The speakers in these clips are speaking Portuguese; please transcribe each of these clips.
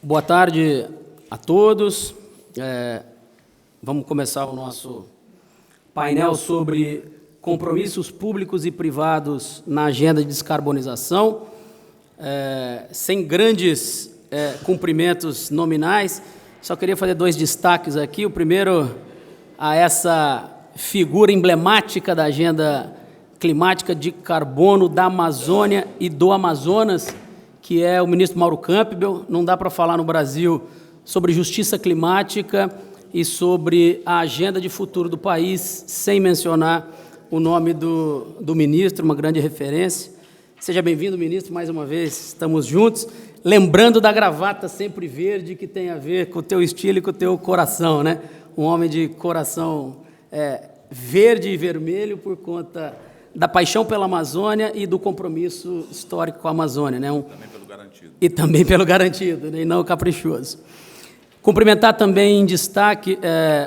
Boa tarde a todos. Vamos começar o nosso painel sobre compromissos públicos e privados na agenda de descarbonização. Sem grandes cumprimentos nominais, só queria fazer dois destaques aqui. O primeiro, a essa figura emblemática da agenda climática de carbono da Amazônia e do Amazonas, que é o ministro Mauro Campbell. Não dá para falar no Brasil sobre justiça climática e sobre a agenda de futuro do país sem mencionar o nome do ministro, uma grande referência. Seja bem-vindo, ministro, mais uma vez, estamos juntos. Lembrando da gravata sempre verde, que tem a ver com o teu estilo e com o teu coração, né? Um homem de coração verde e vermelho por conta da paixão pela Amazônia e do compromisso histórico com a Amazônia, né? Também pelo garantido. E também pelo garantido, né? E não caprichoso. Cumprimentar também em destaque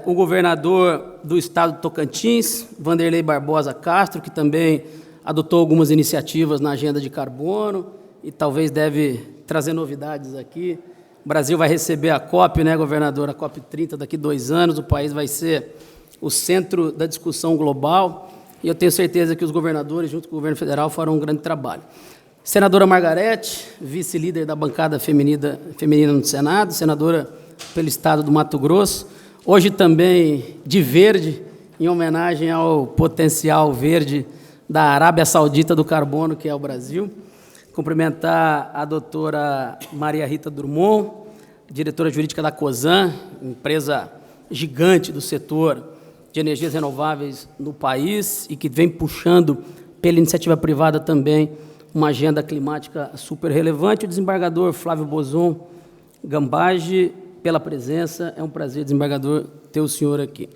o governador do estado de Tocantins, Wanderley Barbosa Castro, que também adotou algumas iniciativas na agenda de carbono e talvez deve trazer novidades aqui. O Brasil vai receber a COP, né, governador? A COP 30 daqui a 2 anos, o país vai ser o centro da discussão global. E eu tenho certeza que os governadores, junto com o governo federal, farão um grande trabalho. Senadora Margarete, vice-líder da bancada feminina no Senado, senadora pelo estado do Mato Grosso, hoje também de verde, em homenagem ao potencial verde da Arábia Saudita do carbono, que é o Brasil. Cumprimentar a doutora Maria Rita Drummond, diretora jurídica da Cosan, empresa gigante do setor de energias renováveis no país e que vem puxando pela iniciativa privada também uma agenda climática super relevante. O desembargador Flávio Bozon Gambage, pela presença, é um prazer, desembargador, ter o senhor aqui.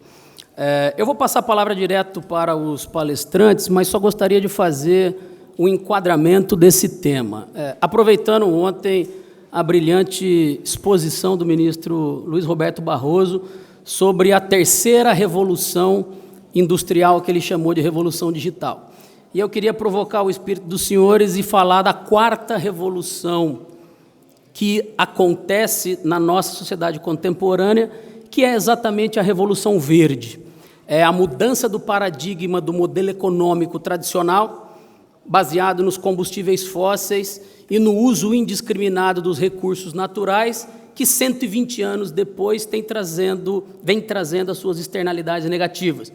Eu vou passar a palavra direto para os palestrantes, mas só gostaria de fazer um enquadramento desse tema. Aproveitando ontem a brilhante exposição do ministro Luiz Roberto Barroso sobre a terceira revolução industrial, que ele chamou de revolução digital. E eu queria provocar o espírito dos senhores e falar da quarta revolução que acontece na nossa sociedade contemporânea, que é exatamente a Revolução Verde. É a mudança do paradigma do modelo econômico tradicional, baseado nos combustíveis fósseis e no uso indiscriminado dos recursos naturais, que 120 anos depois vem trazendo as suas externalidades negativas.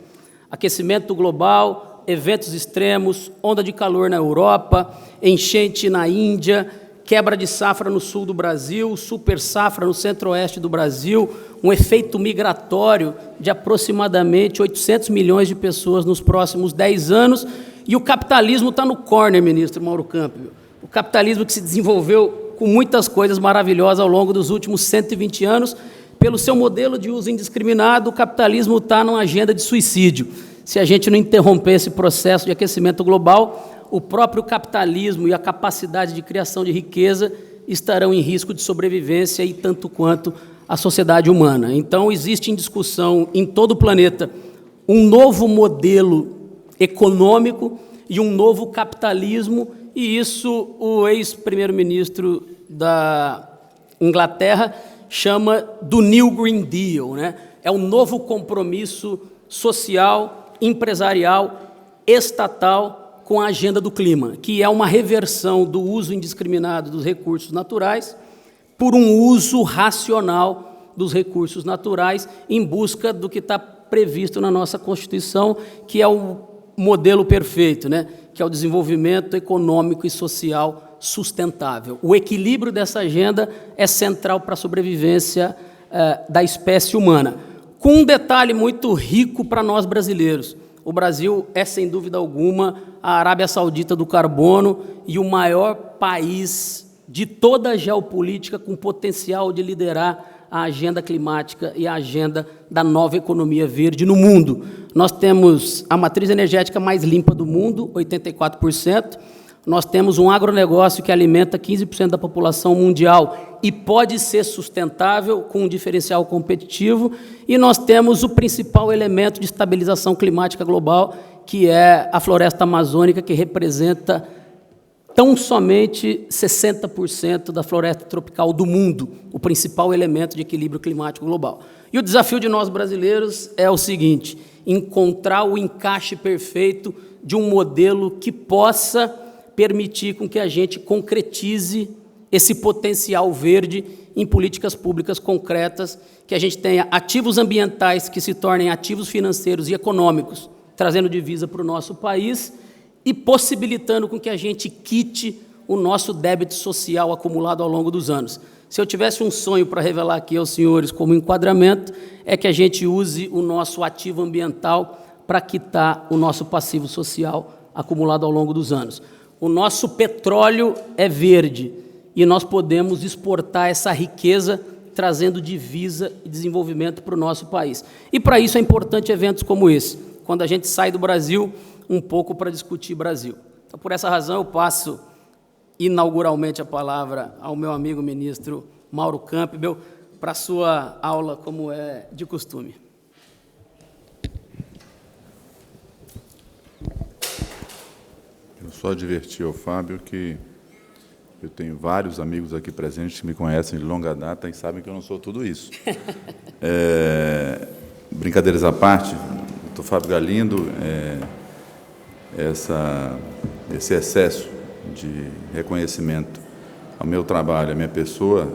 Aquecimento global, eventos extremos, onda de calor na Europa, enchente na Índia, quebra de safra no sul do Brasil, super safra no centro-oeste do Brasil, um efeito migratório de aproximadamente 800 milhões de pessoas nos próximos 10 anos, e o capitalismo está no corner, ministro Mauro Campbell. O capitalismo que se desenvolveu com muitas coisas maravilhosas ao longo dos últimos 120 anos, pelo seu modelo de uso indiscriminado, o capitalismo está numa agenda de suicídio. Se a gente não interromper esse processo de aquecimento global, o próprio capitalismo e a capacidade de criação de riqueza estarão em risco de sobrevivência e tanto quanto a sociedade humana. Então, existe em discussão em todo o planeta um novo modelo econômico e um novo capitalismo, e isso o ex-primeiro-ministro da Inglaterra chama do New Green Deal, né? É um novo compromisso social, empresarial, estatal com a agenda do clima, que é uma reversão do uso indiscriminado dos recursos naturais por um uso racional dos recursos naturais em busca do que está previsto na nossa Constituição, que é o modelo perfeito, né? Que é o desenvolvimento econômico e social sustentável. O equilíbrio dessa agenda é central para a sobrevivência da espécie humana. Com um detalhe muito rico para nós brasileiros: o Brasil é, sem dúvida alguma, a Arábia Saudita do carbono e o maior país de toda a geopolítica com potencial de liderar a agenda climática e a agenda da nova economia verde no mundo. Nós temos a matriz energética mais limpa do mundo, 84%. Nós temos um agronegócio que alimenta 15% da população mundial e pode ser sustentável com um diferencial competitivo. E nós temos o principal elemento de estabilização climática global, que é a floresta amazônica, que representa tão somente 60% da floresta tropical do mundo, o principal elemento de equilíbrio climático global. E o desafio de nós brasileiros é o seguinte: encontrar o encaixe perfeito de um modelo que possa permitir com que a gente concretize esse potencial verde em políticas públicas concretas, que a gente tenha ativos ambientais que se tornem ativos financeiros e econômicos, trazendo divisa para o nosso país e possibilitando com que a gente quite o nosso débito social acumulado ao longo dos anos. Se eu tivesse um sonho para revelar aqui aos senhores como enquadramento, é que a gente use o nosso ativo ambiental para quitar o nosso passivo social acumulado ao longo dos anos. O nosso petróleo é verde e nós podemos exportar essa riqueza trazendo divisa e desenvolvimento para o nosso país. E para isso é importante eventos como esse, quando a gente sai do Brasil um pouco para discutir Brasil. Então, por essa razão, eu passo inauguralmente a palavra ao meu amigo ministro Mauro Campbell para a sua aula, como é de costume. Eu só adverti ao Fábio que eu tenho vários amigos aqui presentes que me conhecem de longa data e sabem que eu não sou tudo isso. Brincadeiras à parte, doutor Fábio Galindo, esse excesso de reconhecimento ao meu trabalho, à minha pessoa,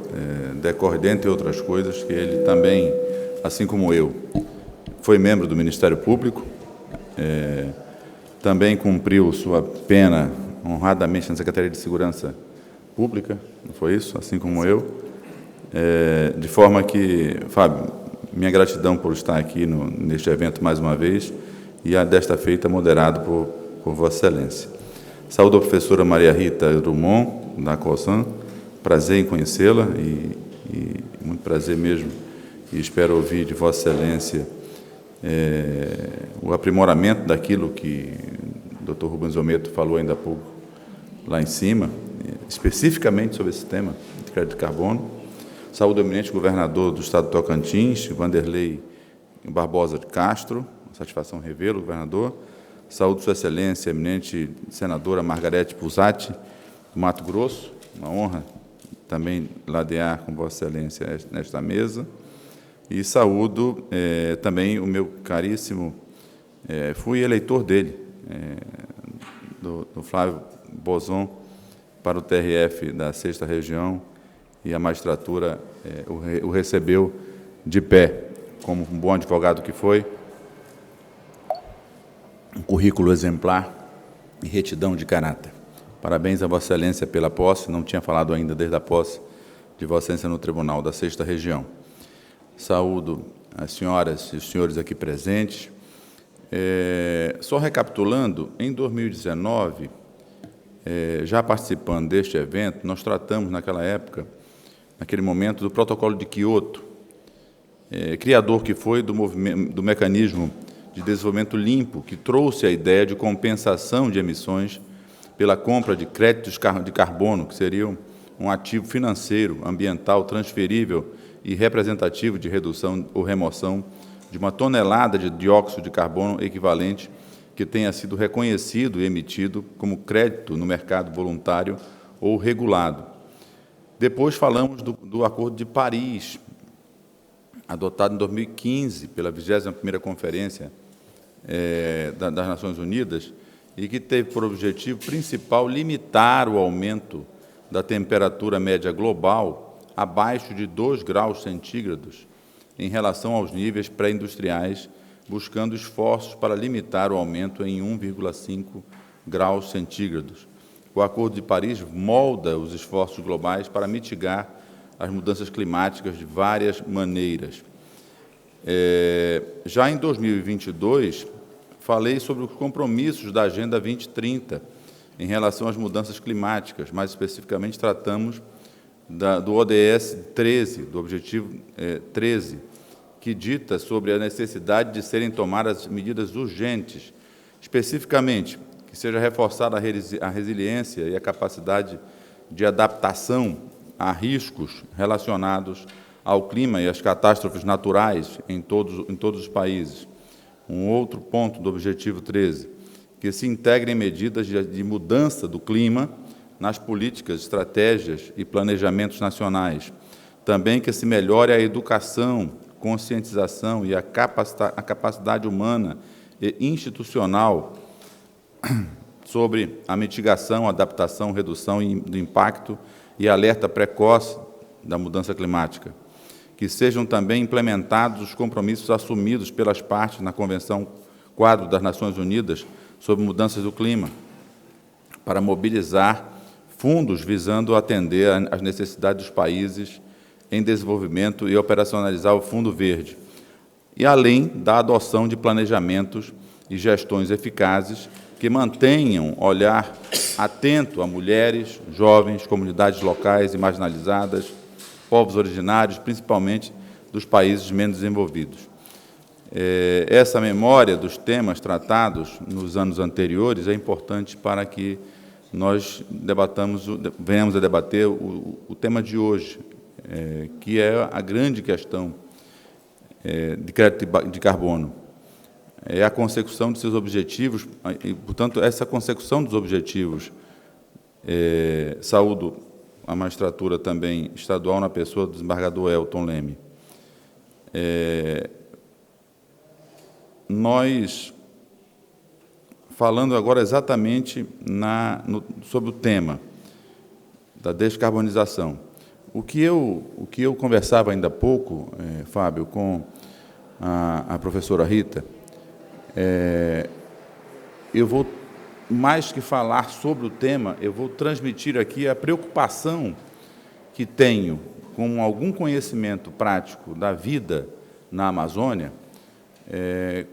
decorre, dentre outras coisas, que ele também, assim como eu, foi membro do Ministério Público, também cumpriu sua pena honradamente na Secretaria de Segurança Pública, não foi isso? Assim como eu. De forma que, Fábio, minha gratidão por estar aqui neste evento mais uma vez e desta feita moderado por Vossa Excelência. Saúdo a professora Maria Rita Drummond, da COSAN, prazer em conhecê-la e muito prazer mesmo, e espero ouvir de Vossa Excelência o aprimoramento daquilo que o Dr. Rubens Ometo falou ainda há pouco lá em cima, especificamente sobre esse tema de crédito de carbono. Saúdo o eminente governador do estado de Tocantins, Vanderlei Barbosa de Castro, satisfação revê-lo, governador. Saúdo Sua Excelência, eminente senadora Margarete Puzatti, do Mato Grosso, uma honra também ladear com Vossa Excelência nesta mesa. E saúdo também o meu caríssimo, fui eleitor dele, do Flávio Bozon, para o TRF da 6ª Região, e a magistratura o recebeu de pé, como um bom advogado que foi, um currículo exemplar e retidão de caráter. Parabéns a Vossa Excelência pela posse, não tinha falado ainda desde a posse de Vossa Excelência no Tribunal da 6ª Região. Saúdo as senhoras e os senhores aqui presentes. Só recapitulando, em 2019, já participando deste evento, nós tratamos naquela época, naquele momento, do Protocolo de Quioto, criador que foi do mecanismo de desenvolvimento limpo, que trouxe a ideia de compensação de emissões pela compra de créditos de carbono, que seriam um ativo financeiro, ambiental, transferível e representativo de redução ou remoção de 1 tonelada de dióxido de carbono equivalente que tenha sido reconhecido e emitido como crédito no mercado voluntário ou regulado. Depois falamos do Acordo de Paris, adotado em 2015 pela 21ª Conferência das Nações Unidas, e que teve por objetivo principal limitar o aumento da temperatura média global abaixo de 2 graus centígrados em relação aos níveis pré-industriais, buscando esforços para limitar o aumento em 1,5 graus centígrados. O Acordo de Paris molda os esforços globais para mitigar as mudanças climáticas de várias maneiras. Já em 2022, falei sobre os compromissos da Agenda 2030 em relação às mudanças climáticas. Mais especificamente, tratamos do ODS 13, do Objetivo 13, que dita sobre a necessidade de serem tomadas medidas urgentes, especificamente que seja reforçada a resiliência e a capacidade de adaptação a riscos relacionados ao clima e às catástrofes naturais em todos os países. Um outro ponto do Objetivo 13, que se integrem medidas de mudança do clima nas políticas, estratégias e planejamentos nacionais. Também que se melhore a educação, conscientização e a capacidade humana e institucional sobre a mitigação, adaptação, redução do impacto e alerta precoce da mudança climática. Que sejam também implementados os compromissos assumidos pelas partes na Convenção Quadro das Nações Unidas sobre Mudanças do Clima, para mobilizar fundos visando atender às necessidades dos países em desenvolvimento e operacionalizar o Fundo Verde, e além da adoção de planejamentos e gestões eficazes que mantenham olhar atento a mulheres, jovens, comunidades locais e marginalizadas, povos originários, principalmente dos países menos desenvolvidos. Essa memória dos temas tratados nos anos anteriores é importante para que nós venhamos a debater o tema de hoje, que é a grande questão de crédito de carbono. É a consecução de seus objetivos, e, portanto, essa consecução dos objetivos, saúdo a magistratura também estadual na pessoa do desembargador Elton Leme. Nós, falando agora exatamente sobre o tema da descarbonização, o que eu conversava ainda há pouco, Fábio, com a professora Rita, eu vou, mais que falar sobre o tema, eu vou transmitir aqui a preocupação que tenho com algum conhecimento prático da vida na Amazônia,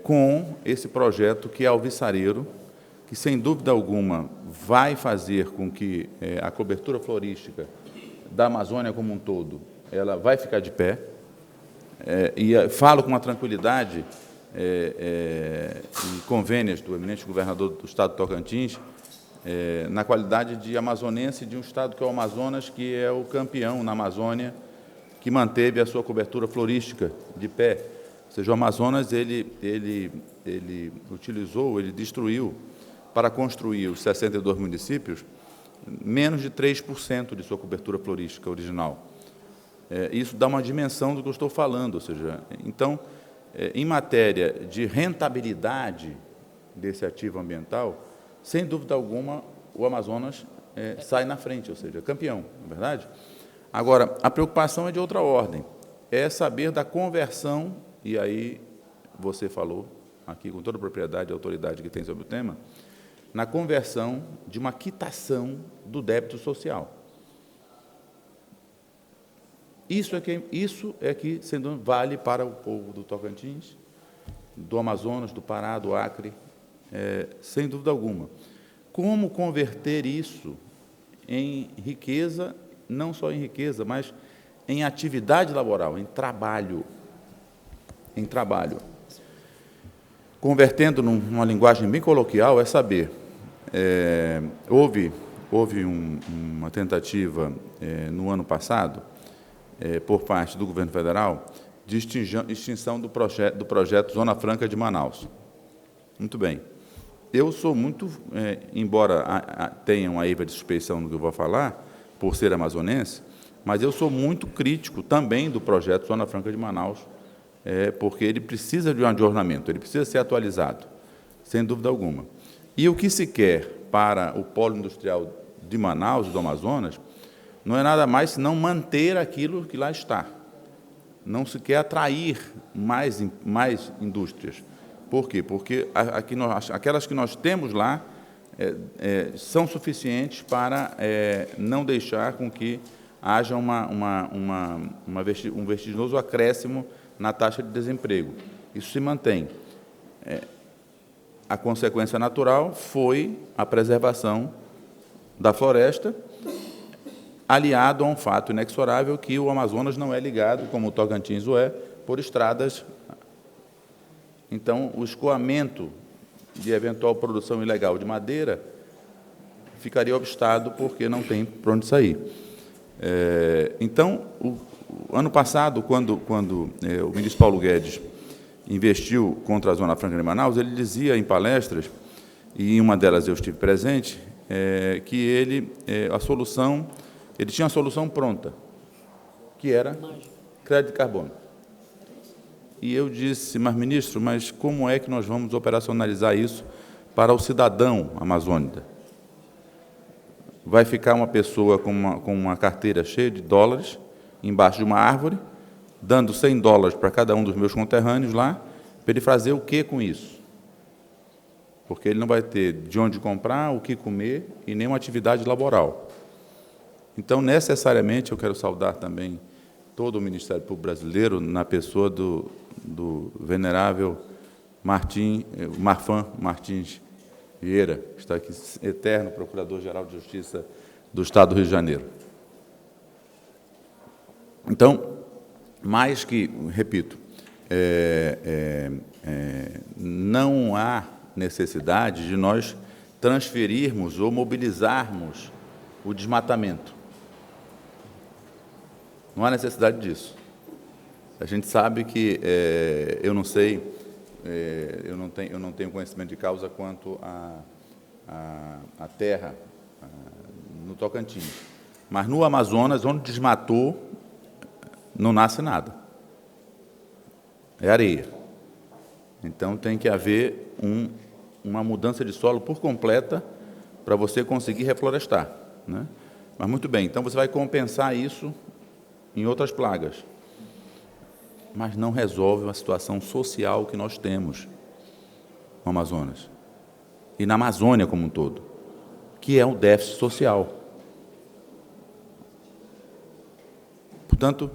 com esse projeto que é alvissareiro, que, sem dúvida alguma, vai fazer com que a cobertura florística da Amazônia como um todo, ela vai ficar de pé, e falo com uma tranquilidade, em convênios do eminente governador do estado de Tocantins, na qualidade de amazonense de um estado que é o Amazonas, que é o campeão na Amazônia, que manteve a sua cobertura florística de pé. Ou seja, o Amazonas, ele destruiu, para construir os 62 municípios, menos de 3% de sua cobertura florística original. Isso dá uma dimensão do que eu estou falando, ou seja, então, em matéria de rentabilidade desse ativo ambiental, sem dúvida alguma, o Amazonas sai na frente, ou seja, campeão, não é verdade? Agora, a preocupação é de outra ordem, é saber da conversão, e aí você falou aqui com toda a propriedade e autoridade que tem sobre o tema, na conversão de uma quitação do débito social. Isso é que sendo vale para o povo do Tocantins, do Amazonas, do Pará, do Acre, sem dúvida alguma. Como converter isso em riqueza, não só em riqueza, mas em atividade laboral, em trabalho. Em trabalho. Convertendo numa linguagem bem coloquial, é saber, houve uma tentativa no ano passado, por parte do governo federal, de extinção do projeto Zona Franca de Manaus. Muito bem. Eu sou muito, embora tenha uma eiva de suspeição no que eu vou falar, por ser amazonense, mas eu sou muito crítico também do projeto Zona Franca de Manaus, porque ele precisa de um adornamento, ele precisa ser atualizado, sem dúvida alguma. E o que se quer para o polo industrial de Manaus e do Amazonas não é nada mais senão manter aquilo que lá está. Não se quer atrair mais indústrias. Por quê? Porque aquelas que nós temos lá são suficientes para não deixar com que haja um vertiginoso acréscimo na taxa de desemprego. Isso se mantém. A consequência natural foi a preservação da floresta, aliado a um fato inexorável que o Amazonas não é ligado, como o Tocantins o é, por estradas. Então, o escoamento de eventual produção ilegal de madeira ficaria obstado porque não tem para onde sair. Então, o ano passado, quando o ministro Paulo Guedes investiu contra a Zona Franca de Manaus, ele dizia em palestras, e em uma delas eu estive presente, que ele tinha a solução pronta, que era crédito de carbono. E eu disse, mas, ministro, mas como é que nós vamos operacionalizar isso para o cidadão amazônida? Vai ficar uma pessoa com uma carteira cheia de dólares, embaixo de uma árvore, dando $100 para cada um dos meus conterrâneos lá, para ele fazer o que com isso? Porque ele não vai ter de onde comprar, o que comer e nenhuma atividade laboral. Então, necessariamente, eu quero saudar também todo o Ministério Público Brasileiro, na pessoa do venerável Marfan Martins Vieira, que está aqui, eterno Procurador-Geral de Justiça do Estado do Rio de Janeiro. Então, mais que, repito, não há necessidade de nós transferirmos ou mobilizarmos o desmatamento. Não há necessidade disso. A gente sabe que, eu não sei, eu não tenho conhecimento de causa quanto à terra no Tocantins, mas no Amazonas, onde desmatou, não nasce nada. É areia. Então, tem que haver uma mudança de solo por completa para você conseguir reflorestar, né? Mas, muito bem, então você vai compensar isso em outras plagas. Mas não resolve uma situação social que nós temos no Amazonas e na Amazônia como um todo, que é um déficit social. Portanto,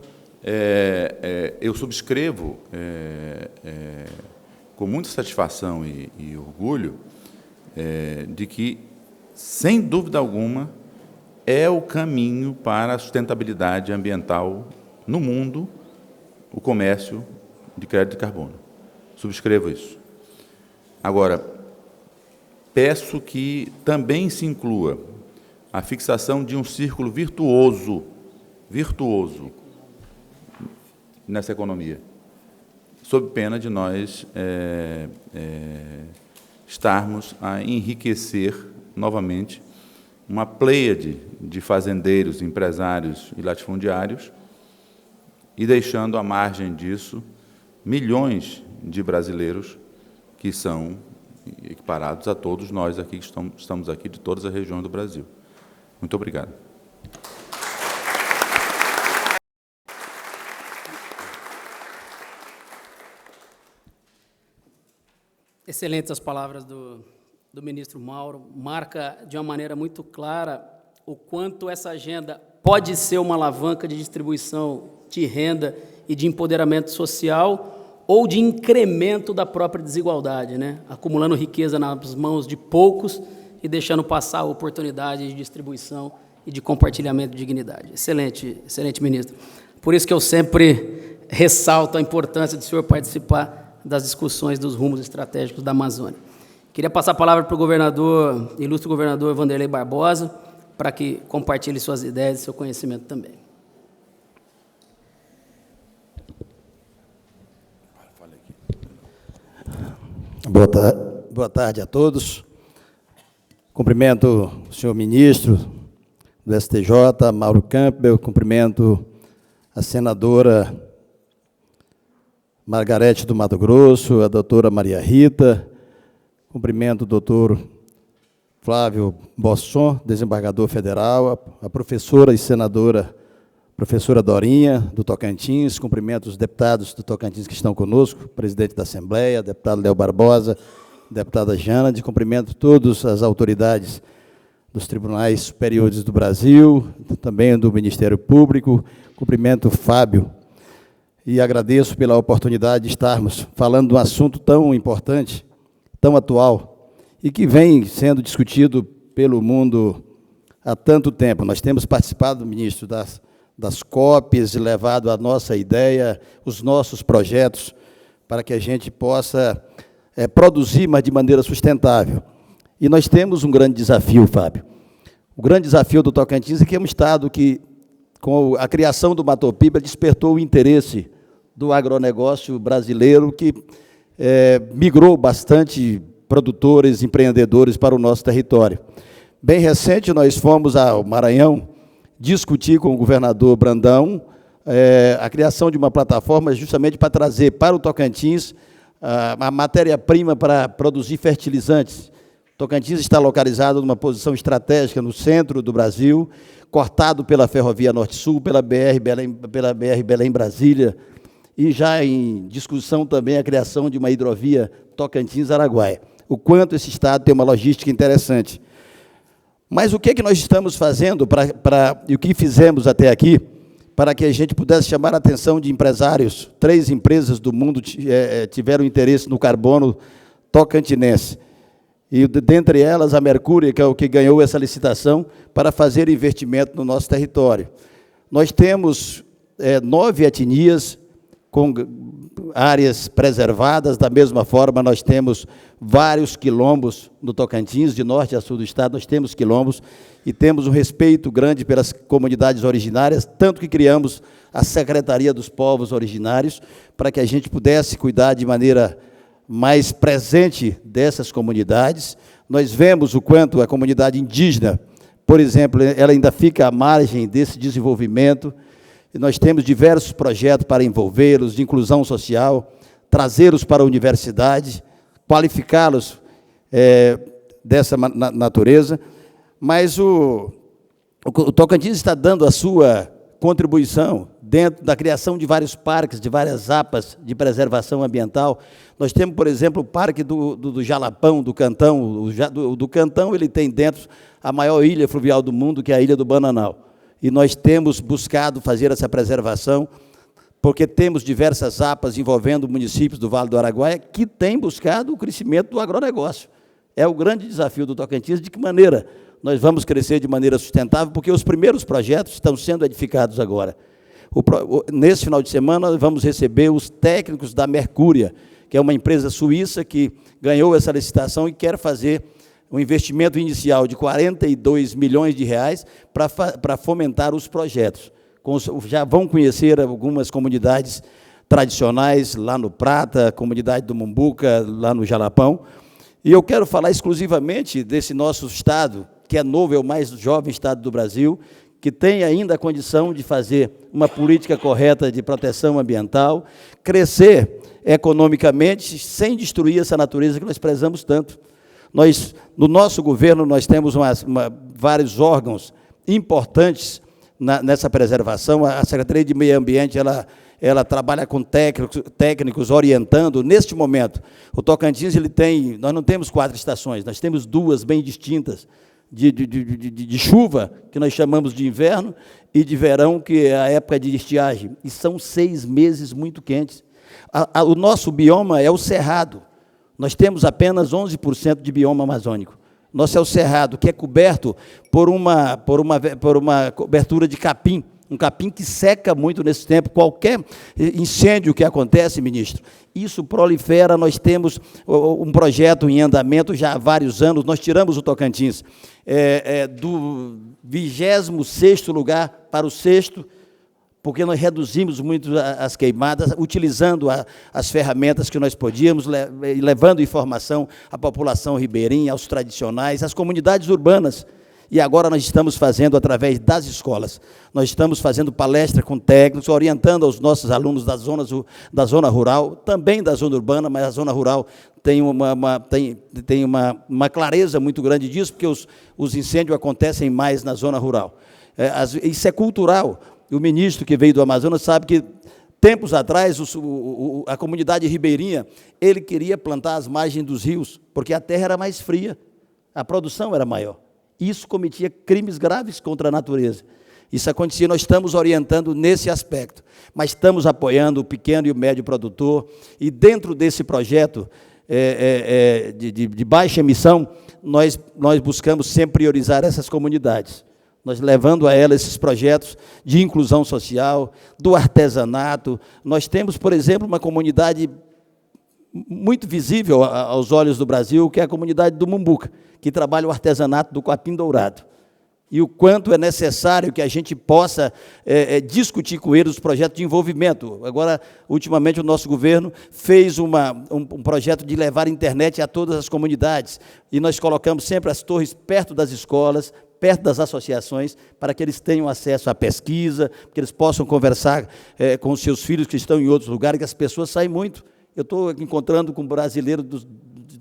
eu subscrevo com muita satisfação e orgulho de que, sem dúvida alguma, é o caminho para a sustentabilidade ambiental no mundo, o comércio de crédito de carbono. Subscrevo isso. Agora, peço que também se inclua a fixação de um círculo virtuoso nessa economia, sob pena de nós estarmos a enriquecer novamente uma pleiade de fazendeiros, empresários e latifundiários, e deixando à margem disso milhões de brasileiros que são equiparados a todos nós aqui que estamos aqui de todas as regiões do Brasil. Muito obrigado. Excelentes as palavras do ministro Mauro. Marca de uma maneira muito clara o quanto essa agenda pode ser uma alavanca de distribuição de renda e de empoderamento social ou de incremento da própria desigualdade, né? Acumulando riqueza nas mãos de poucos e deixando passar a oportunidade de distribuição e de compartilhamento de dignidade. Excelente, excelente, ministro. Por isso que eu sempre ressalto a importância do senhor participar das discussões dos rumos estratégicos da Amazônia. Queria passar a palavra para o governador, ilustre governador Wanderley Barbosa, para que compartilhe suas ideias e seu conhecimento também. Boa tarde a todos. Cumprimento o senhor ministro do STJ, Mauro Campbell, cumprimento a senadora Margarete do Mato Grosso, a doutora Maria Rita, cumprimento o doutor Flávio Bosson, desembargador federal, a professora e senadora, professora Dorinha, do Tocantins, cumprimento os deputados do Tocantins que estão conosco, presidente da Assembleia, deputado Léo Barbosa, deputada Jana, de cumprimento todas as autoridades dos tribunais superiores do Brasil, também do Ministério Público, cumprimento Fábio, e agradeço pela oportunidade de estarmos falando de um assunto tão importante, tão atual, e que vem sendo discutido pelo mundo há tanto tempo. Nós temos participado, ministro, das COPs, levado a nossa ideia, os nossos projetos, para que a gente possa produzir, mas de maneira sustentável. E nós temos um grande desafio, Fábio. O grande desafio do Tocantins é que é um estado que, com a criação do Matopiba, despertou o interesse do agronegócio brasileiro, que migrou bastante produtores, empreendedores para o nosso território. Bem recente, nós fomos ao Maranhão discutir com o governador Brandão a criação de uma plataforma justamente para trazer para o Tocantins a matéria-prima para produzir fertilizantes. Tocantins está localizado numa posição estratégica no centro do Brasil, cortado pela Ferrovia Norte-Sul, pela BR Belém-Brasília, e já em discussão também a criação de uma hidrovia Tocantins-Araguaia. O quanto esse estado tem uma logística interessante. Mas o que é que nós estamos fazendo e o que fizemos até aqui para que a gente pudesse chamar a atenção de empresários? 3 empresas do mundo tiveram interesse no carbono tocantinense. E, dentre elas, a Mercúria, que é o que ganhou essa licitação para fazer investimento no nosso território. Nós temos 9 etnias com áreas preservadas, da mesma forma nós temos vários quilombos no Tocantins, de norte a sul do estado, nós temos quilombos e temos um respeito grande pelas comunidades originárias, tanto que criamos a Secretaria dos Povos Originários, para que a gente pudesse cuidar de maneira mais presente dessas comunidades. Nós vemos o quanto a comunidade indígena, por exemplo, ela ainda fica à margem desse desenvolvimento, e nós temos diversos projetos para envolvê-los, de inclusão social, trazê-los para a universidade, qualificá-los dessa natureza, mas o Tocantins está dando a sua contribuição dentro da criação de vários parques, de várias APAs de preservação ambiental. Nós temos, por exemplo, o Parque do Jalapão, do Cantão. Do Cantão, ele tem dentro a maior ilha fluvial do mundo, que é a Ilha do Bananal. E nós temos buscado fazer essa preservação, porque temos diversas APAs envolvendo municípios do Vale do Araguaia que têm buscado o crescimento do agronegócio. É o grande desafio do Tocantins, de que maneira nós vamos crescer de maneira sustentável, porque os primeiros projetos estão sendo edificados agora. Nesse final de semana, nós vamos receber os técnicos da Mercúria, que é uma empresa suíça que ganhou essa licitação e quer fazer um investimento inicial de 42 milhões de reais para fomentar os projetos. Já vão conhecer algumas comunidades tradicionais lá no Prata, a comunidade do Mumbuca, lá no Jalapão. E eu quero falar exclusivamente desse nosso estado, que é novo, é o mais jovem estado do Brasil, que tem ainda a condição de fazer uma política correta de proteção ambiental, crescer economicamente, sem destruir essa natureza que nós prezamos tanto. No nosso governo, nós temos vários órgãos importantes nessa preservação. A Secretaria de Meio Ambiente, ela trabalha com técnicos orientando. Neste momento, o Tocantins, nós não temos 4 estações, nós temos 2 bem distintas, de chuva, que nós chamamos de inverno, e de verão, que é a época de estiagem. E são 6 meses muito quentes. O nosso bioma é o cerrado. Nós temos apenas 11% de bioma amazônico. Nosso é o cerrado, que é coberto por uma cobertura de capim, um capim que seca muito nesse tempo. Qualquer incêndio que acontece, ministro, isso prolifera. Nós temos um projeto em andamento já há vários anos. Nós tiramos o Tocantins do 26º lugar para o 6º, porque nós reduzimos muito as queimadas, utilizando as ferramentas que nós podíamos, levando informação à população ribeirinha, aos tradicionais, às comunidades urbanas. E agora nós estamos fazendo, através das escolas, nós estamos fazendo palestra com técnicos, orientando os nossos alunos da zona rural, também da zona urbana, mas a zona rural tem uma clareza muito grande disso, porque os incêndios acontecem mais na zona rural. Isso é cultural. O ministro que veio do Amazonas sabe que, tempos atrás, a comunidade ribeirinha, ele queria plantar às margens dos rios, porque a terra era mais fria, a produção era maior. Isso cometia crimes graves contra a natureza. Isso acontecia, nós estamos orientando nesse aspecto, mas estamos apoiando o pequeno e o médio produtor, e dentro desse projeto de baixa emissão, nós buscamos sempre priorizar essas comunidades. Nós levando a ela esses projetos de inclusão social, do artesanato. Nós temos, por exemplo, uma comunidade muito visível aos olhos do Brasil, que é a comunidade do Mumbuca, que trabalha o artesanato do capim dourado. e o quanto é necessário que a gente possa discutir com eles os projetos de envolvimento. Agora, ultimamente, o nosso governo fez um projeto de levar internet a todas as comunidades, e nós colocamos sempre as torres perto das escolas, perto das associações, para que eles tenham acesso à pesquisa, que eles possam conversar com os seus filhos que estão em outros lugares, que as pessoas saem muito. Eu estou encontrando com brasileiros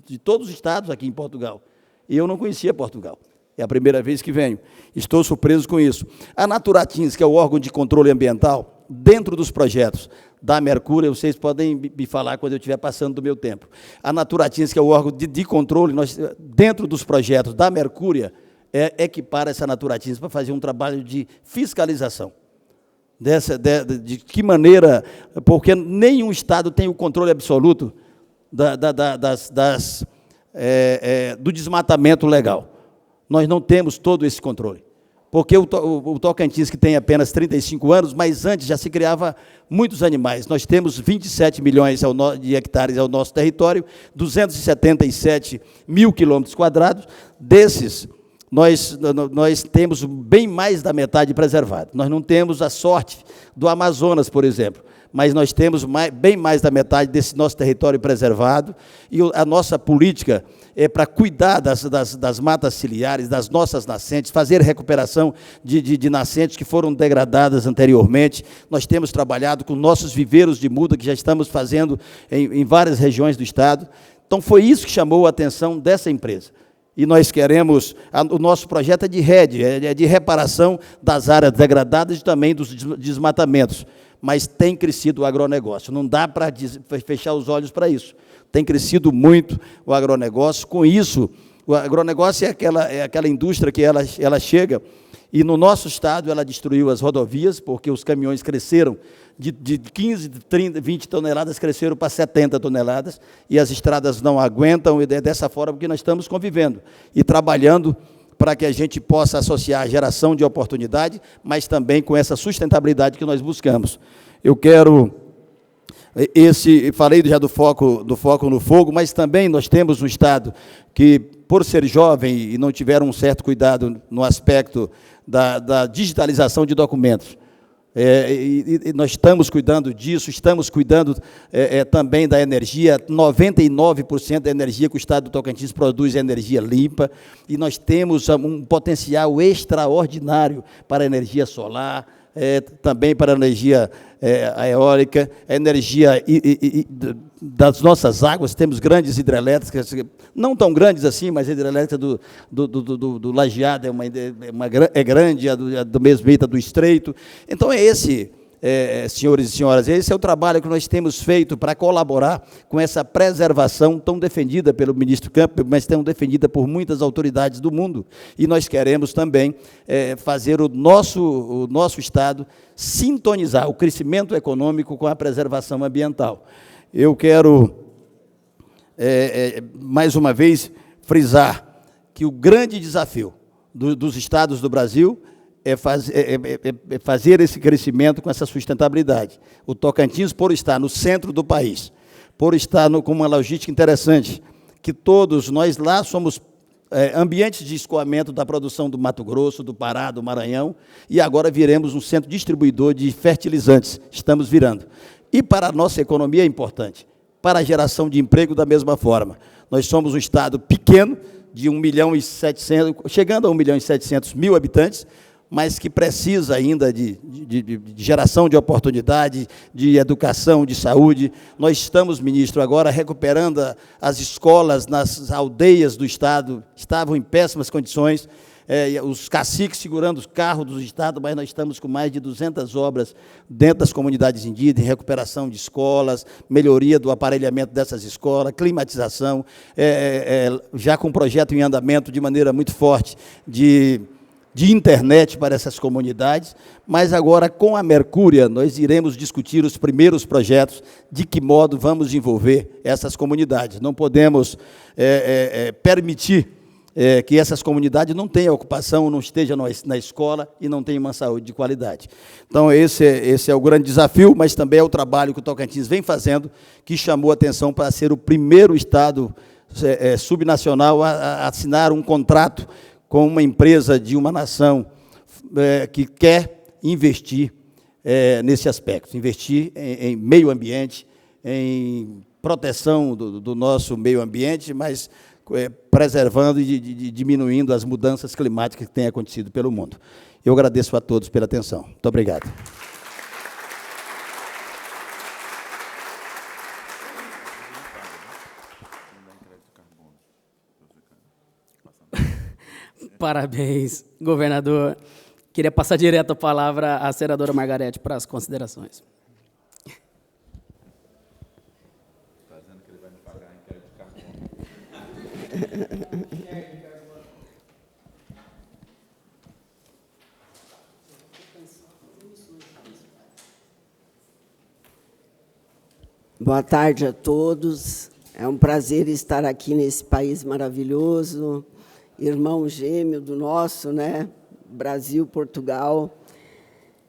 de todos os estados aqui em Portugal, e eu não conhecia Portugal. É a primeira vez que venho. Estou surpreso com isso. A Naturatins, que é o órgão de controle ambiental, dentro dos projetos da Mercúria, vocês podem me falar quando eu estiver passando do meu tempo. A Naturatins, que é o órgão de controle, dentro dos projetos da Mercúria, equipara essa Naturatins para fazer um trabalho de fiscalização. De que maneira, porque nenhum Estado tem o controle absoluto do desmatamento legal. Nós não temos todo esse controle, porque o Tocantins, que tem apenas 35 anos, mas antes já se criava muitos animais. Nós temos 27 milhões de hectares ao nosso território, 277 mil quilômetros quadrados. Desses, nós temos bem mais da metade preservado. Nós não temos a sorte do Amazonas, por exemplo, mas nós temos bem mais da metade desse nosso território preservado, e a nossa política é para cuidar das matas ciliares, das nossas nascentes, fazer recuperação de nascentes que foram degradadas anteriormente. Nós temos trabalhado com nossos viveiros de muda, que já estamos fazendo em várias regiões do Estado. Então, foi isso que chamou a atenção dessa empresa. E nós queremos, o nosso projeto é de rede, é de reparação das áreas degradadas e também dos desmatamentos. Mas tem crescido o agronegócio, não dá para fechar os olhos para isso. Tem crescido muito o agronegócio. Com isso, o agronegócio é aquela indústria que ela chega, e no nosso estado ela destruiu as rodovias, porque os caminhões cresceram de 15, 30, 20 toneladas, cresceram para 70 toneladas, e as estradas não aguentam, e é dessa forma que nós estamos convivendo e trabalhando para que a gente possa associar a geração de oportunidade, mas também com essa sustentabilidade que nós buscamos. Eu quero... falei já do foco no fogo, mas também nós temos um Estado que, por ser jovem e não tiver um certo cuidado no aspecto da digitalização de documentos, e nós estamos cuidando disso, estamos cuidando também da energia. 99% da energia que o Estado do Tocantins produz é energia limpa, e nós temos um potencial extraordinário para a energia solar, também para a energia eólica, a energia das nossas águas. Temos grandes hidrelétricas, não tão grandes assim, mas a hidrelétrica do Lajeado é grande, a do Mesmita do Estreito. Então, senhores e senhoras, esse é o trabalho que nós temos feito para colaborar com essa preservação tão defendida pelo ministro Campos, mas tão defendida por muitas autoridades do mundo. E nós queremos também fazer o nosso Estado sintonizar o crescimento econômico com a preservação ambiental. Eu quero, mais uma vez, frisar que o grande desafio dos estados do Brasil é fazer esse crescimento com essa sustentabilidade. O Tocantins, por estar no centro do país, por estar com uma logística interessante, que todos nós lá somos ambientes de escoamento da produção do Mato Grosso, do Pará, do Maranhão, e agora viremos um centro distribuidor de fertilizantes, estamos virando. E para a nossa economia é importante, para a geração de emprego da mesma forma. Nós somos um estado pequeno, de 1.700.000, chegando a 1.700.000 habitantes, mas que precisa ainda de geração de oportunidade, de educação, de saúde. Nós estamos, ministro, agora recuperando as escolas nas aldeias do Estado, estavam em péssimas condições, os caciques segurando os carros do Estado, mas nós estamos com mais de 200 obras dentro das comunidades indígenas, em recuperação de escolas, melhoria do aparelhamento dessas escolas, climatização, já com um projeto em andamento de maneira muito forte de internet para essas comunidades, mas agora, com a Mercúria, nós iremos discutir os primeiros projetos, de que modo vamos envolver essas comunidades. Não podemos permitir que essas comunidades não tenham ocupação, não estejam na escola e não tenham uma saúde de qualidade. Então, esse é o grande desafio, mas também é o trabalho que o Tocantins vem fazendo, que chamou a atenção para ser o primeiro estado subnacional a assinar um contrato com uma empresa de uma nação que quer investir nesse aspecto, investir em meio ambiente, em proteção do nosso meio ambiente, mas preservando e diminuindo as mudanças climáticas que têm acontecido pelo mundo. Eu agradeço a todos pela atenção. Muito obrigado. Parabéns, governador. Queria passar direto a palavra à senadora Margarete para as considerações. Boa tarde a todos. É um prazer estar aqui nesse país maravilhoso, irmão gêmeo do nosso, né? Brasil, Portugal.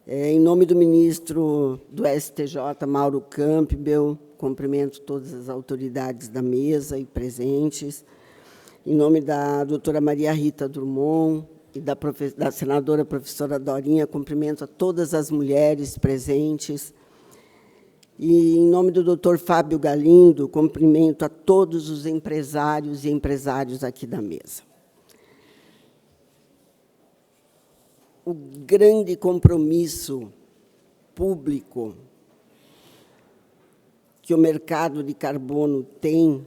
Em nome do ministro do STJ, Mauro Campbell, cumprimento todas as autoridades da mesa e presentes. Em nome da doutora Maria Rita Drummond e da senadora professora Dorinha, cumprimento a todas as mulheres presentes. E, em nome do doutor Fábio Galindo, cumprimento a todos os empresários e empresários aqui da mesa. O grande compromisso público que o mercado de carbono tem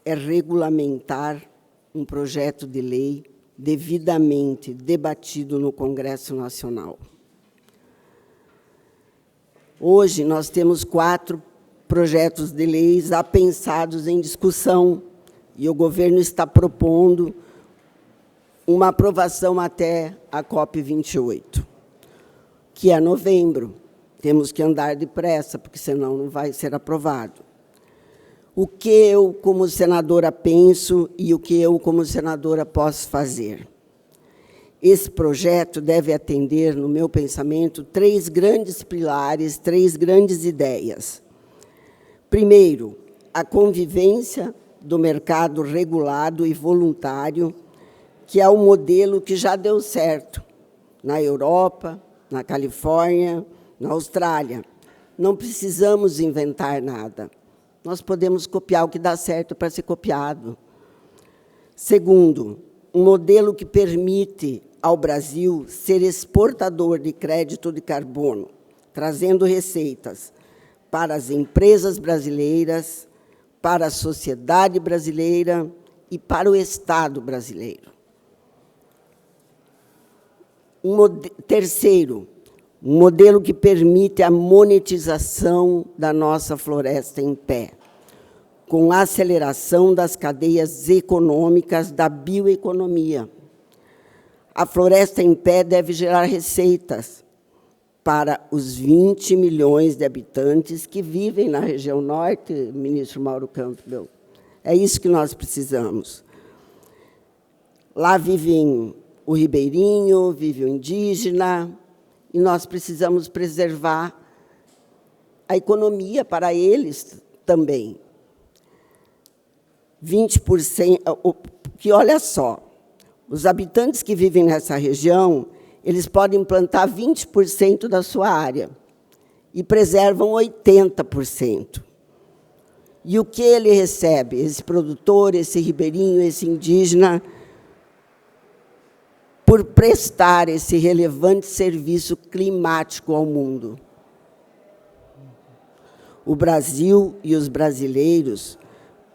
é regulamentar um projeto de lei devidamente debatido no Congresso Nacional. Hoje, nós temos 4 projetos de leis apensados em discussão, e o governo está propondo uma aprovação até a COP28, que é novembro. Temos que andar depressa, porque senão não vai ser aprovado. O que eu, como senadora, penso e o que eu, como senadora, posso fazer? Esse projeto deve atender, no meu pensamento, 3 grandes pilares, 3 grandes ideias. Primeiro, a convivência do mercado regulado e voluntário, que é um modelo que já deu certo na Europa, na Califórnia, na Austrália. Não precisamos inventar nada. Nós podemos copiar o que dá certo para ser copiado. Segundo, um modelo que permite ao Brasil ser exportador de crédito de carbono, trazendo receitas para as empresas brasileiras, para a sociedade brasileira e para o Estado brasileiro. Terceiro, um modelo que permite a monetização da nossa floresta em pé, com a aceleração das cadeias econômicas da bioeconomia. A floresta em pé deve gerar receitas para os 20 milhões de habitantes que vivem na região norte, ministro Mauro Campbell. É isso que nós precisamos. Lá vivem o ribeirinho, vive o indígena, e nós precisamos preservar a economia para eles também. 20%, que olha só, os habitantes que vivem nessa região, eles podem plantar 20% da sua área e preservam 80%. E o que ele recebe, esse produtor, esse ribeirinho, esse indígena, por prestar esse relevante serviço climático ao mundo? O Brasil e os brasileiros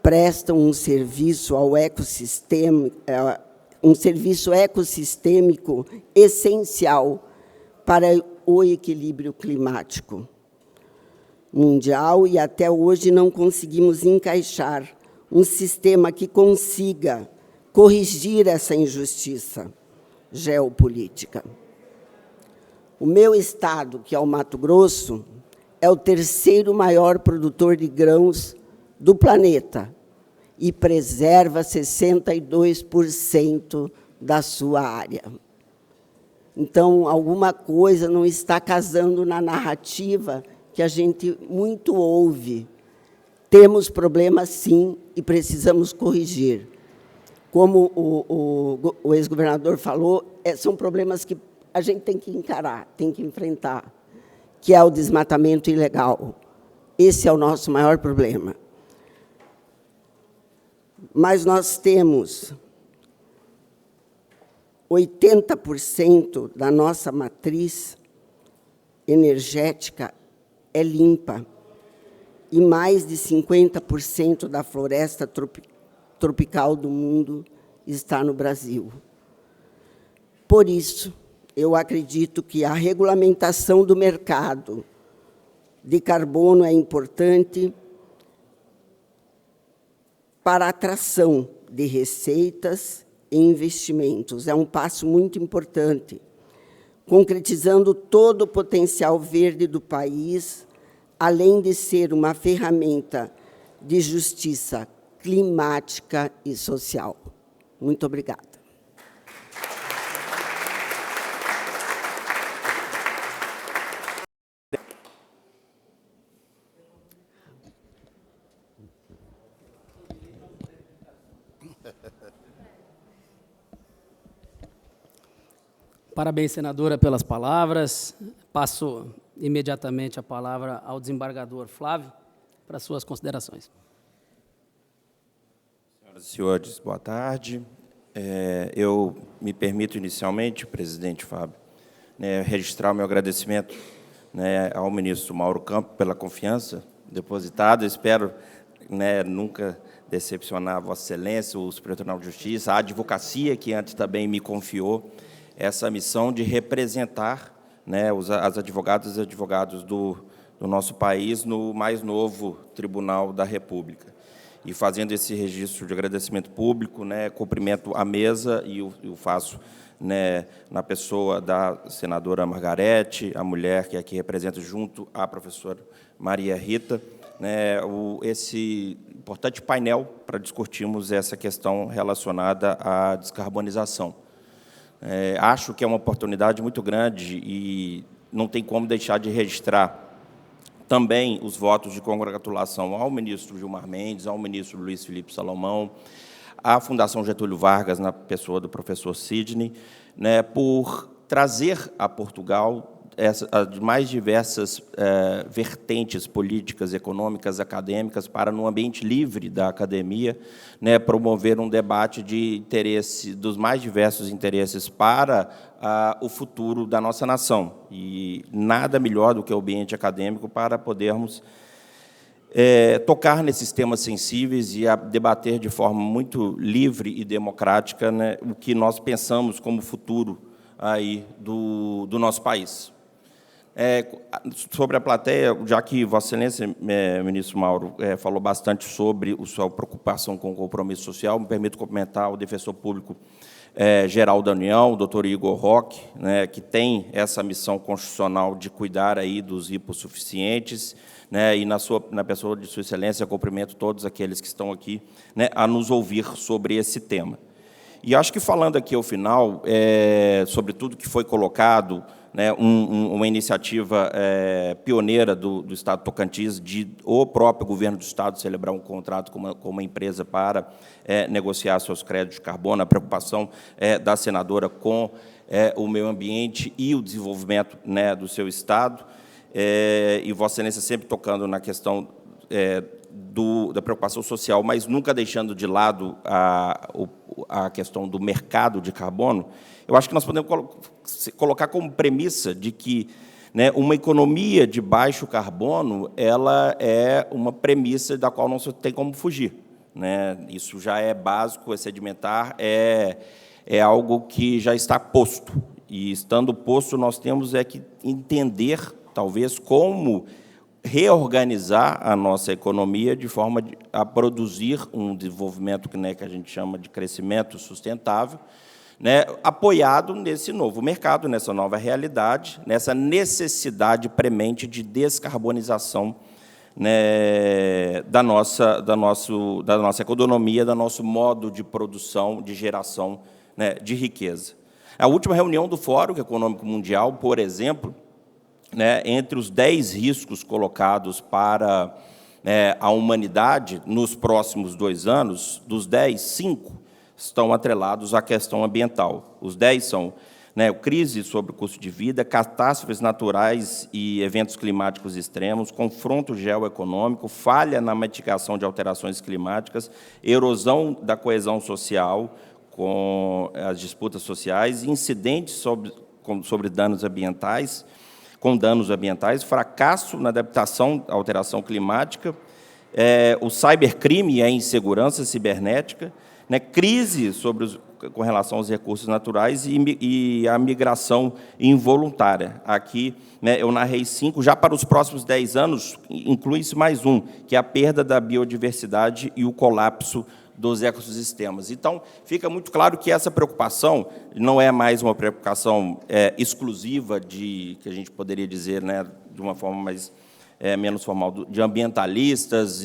prestam um serviço ao ecossistema, um serviço ecossistêmico essencial para o equilíbrio climático mundial, e até hoje não conseguimos encaixar um sistema que consiga corrigir essa injustiça geopolítica. O meu estado, que é o Mato Grosso, é o 3º maior produtor de grãos do planeta e preserva 62% da sua área. Então, alguma coisa não está casando na narrativa que a gente muito ouve. Temos problemas, sim, e precisamos corrigir. como o ex-governador falou, são problemas que a gente tem que encarar, tem que enfrentar, que é o desmatamento ilegal. Esse é o nosso maior problema. Mas nós temos 80% da nossa matriz energética é limpa e mais de 50% da floresta tropical do mundo está no Brasil. Por isso, eu acredito que a regulamentação do mercado de carbono é importante para a atração de receitas e investimentos. É um passo muito importante, concretizando todo o potencial verde do país, além de ser uma ferramenta de justiça climática e social. Muito obrigada. Parabéns, senadora, pelas palavras. Passo imediatamente a palavra ao desembargador Flávio para suas considerações. Senhoras e senhores, boa tarde. Eu me permito inicialmente, presidente Fábio, registrar o meu agradecimento ao ministro Mauro Campos pela confiança depositada. Espero nunca decepcionar a Vossa Excelência, o Superior Tribunal de Justiça, a advocacia, que antes também me confiou essa missão de representar as advogadas e advogados do nosso país no mais novo Tribunal da República. E fazendo esse registro de agradecimento público, cumprimento a mesa e o faço na pessoa da senadora Margarete, a mulher que aqui representa junto à professora Maria Rita, esse importante painel para discutirmos essa questão relacionada à descarbonização. Acho que é uma oportunidade muito grande e não tem como deixar de registrar também os votos de congratulação ao ministro Gilmar Mendes, ao ministro Luiz Felipe Salomão, à Fundação Getúlio Vargas, na pessoa do professor Sidney, por trazer a Portugal as mais diversas vertentes políticas, econômicas, acadêmicas, para, no ambiente livre da academia, promover um debate de interesse, dos mais diversos interesses para o futuro da nossa nação. E nada melhor do que o ambiente acadêmico para podermos tocar nesses temas sensíveis e debater de forma muito livre e democrática o que nós pensamos como futuro aí do nosso país. Sobre a plateia, já que Vossa Excelência, ministro Mauro, falou bastante sobre a sua preocupação com o compromisso social, me permito cumprimentar o defensor público geral da União, o doutor Igor Roque, que tem essa missão constitucional de cuidar aí dos hipossuficientes, e na pessoa de Sua Excelência, cumprimento todos aqueles que estão aqui a nos ouvir sobre esse tema. E acho que, falando aqui ao final, sobre tudo que foi colocado, uma iniciativa pioneira do Estado de Tocantins, de o próprio governo do Estado celebrar um contrato com uma empresa para negociar seus créditos de carbono, a preocupação da senadora com o meio ambiente e o desenvolvimento do seu Estado, e Vossa Excelência sempre tocando na questão da preocupação social, mas nunca deixando de lado a questão do mercado de carbono. Eu acho que nós podemos colocar como premissa de que uma economia de baixo carbono ela é uma premissa da qual não se tem como fugir. Isso já é básico, é sedimentar, é algo que já está posto. E, estando posto, nós temos que entender, talvez, como reorganizar a nossa economia de forma a produzir um desenvolvimento que a gente chama de crescimento sustentável, apoiado nesse novo mercado, nessa nova realidade, nessa necessidade premente de descarbonização da nossa economia, do nosso modo de produção, de geração de riqueza. A última reunião do Fórum Econômico Mundial, por exemplo, entre os 10 riscos colocados para a humanidade nos próximos 2 anos, dos 10, 5 estão atrelados à questão ambiental. Os 10 são, né, crise sobre o custo de vida, catástrofes naturais e eventos climáticos extremos, confronto geoeconômico, falha na mitigação de alterações climáticas, erosão da coesão social com as disputas sociais, incidentes sobre danos ambientais, com danos ambientais, fracasso na adaptação à alteração climática, o cybercrime e a insegurança cibernética, né, crise com relação aos recursos naturais e a migração involuntária. Aqui, né, eu narrei 5, já para os próximos 10 anos, inclui-se mais um, que é a perda da biodiversidade e o colapso dos ecossistemas. Então, fica muito claro que essa preocupação não é mais uma preocupação exclusiva que a gente poderia dizer, né, de uma forma mais menos formal, de ambientalistas,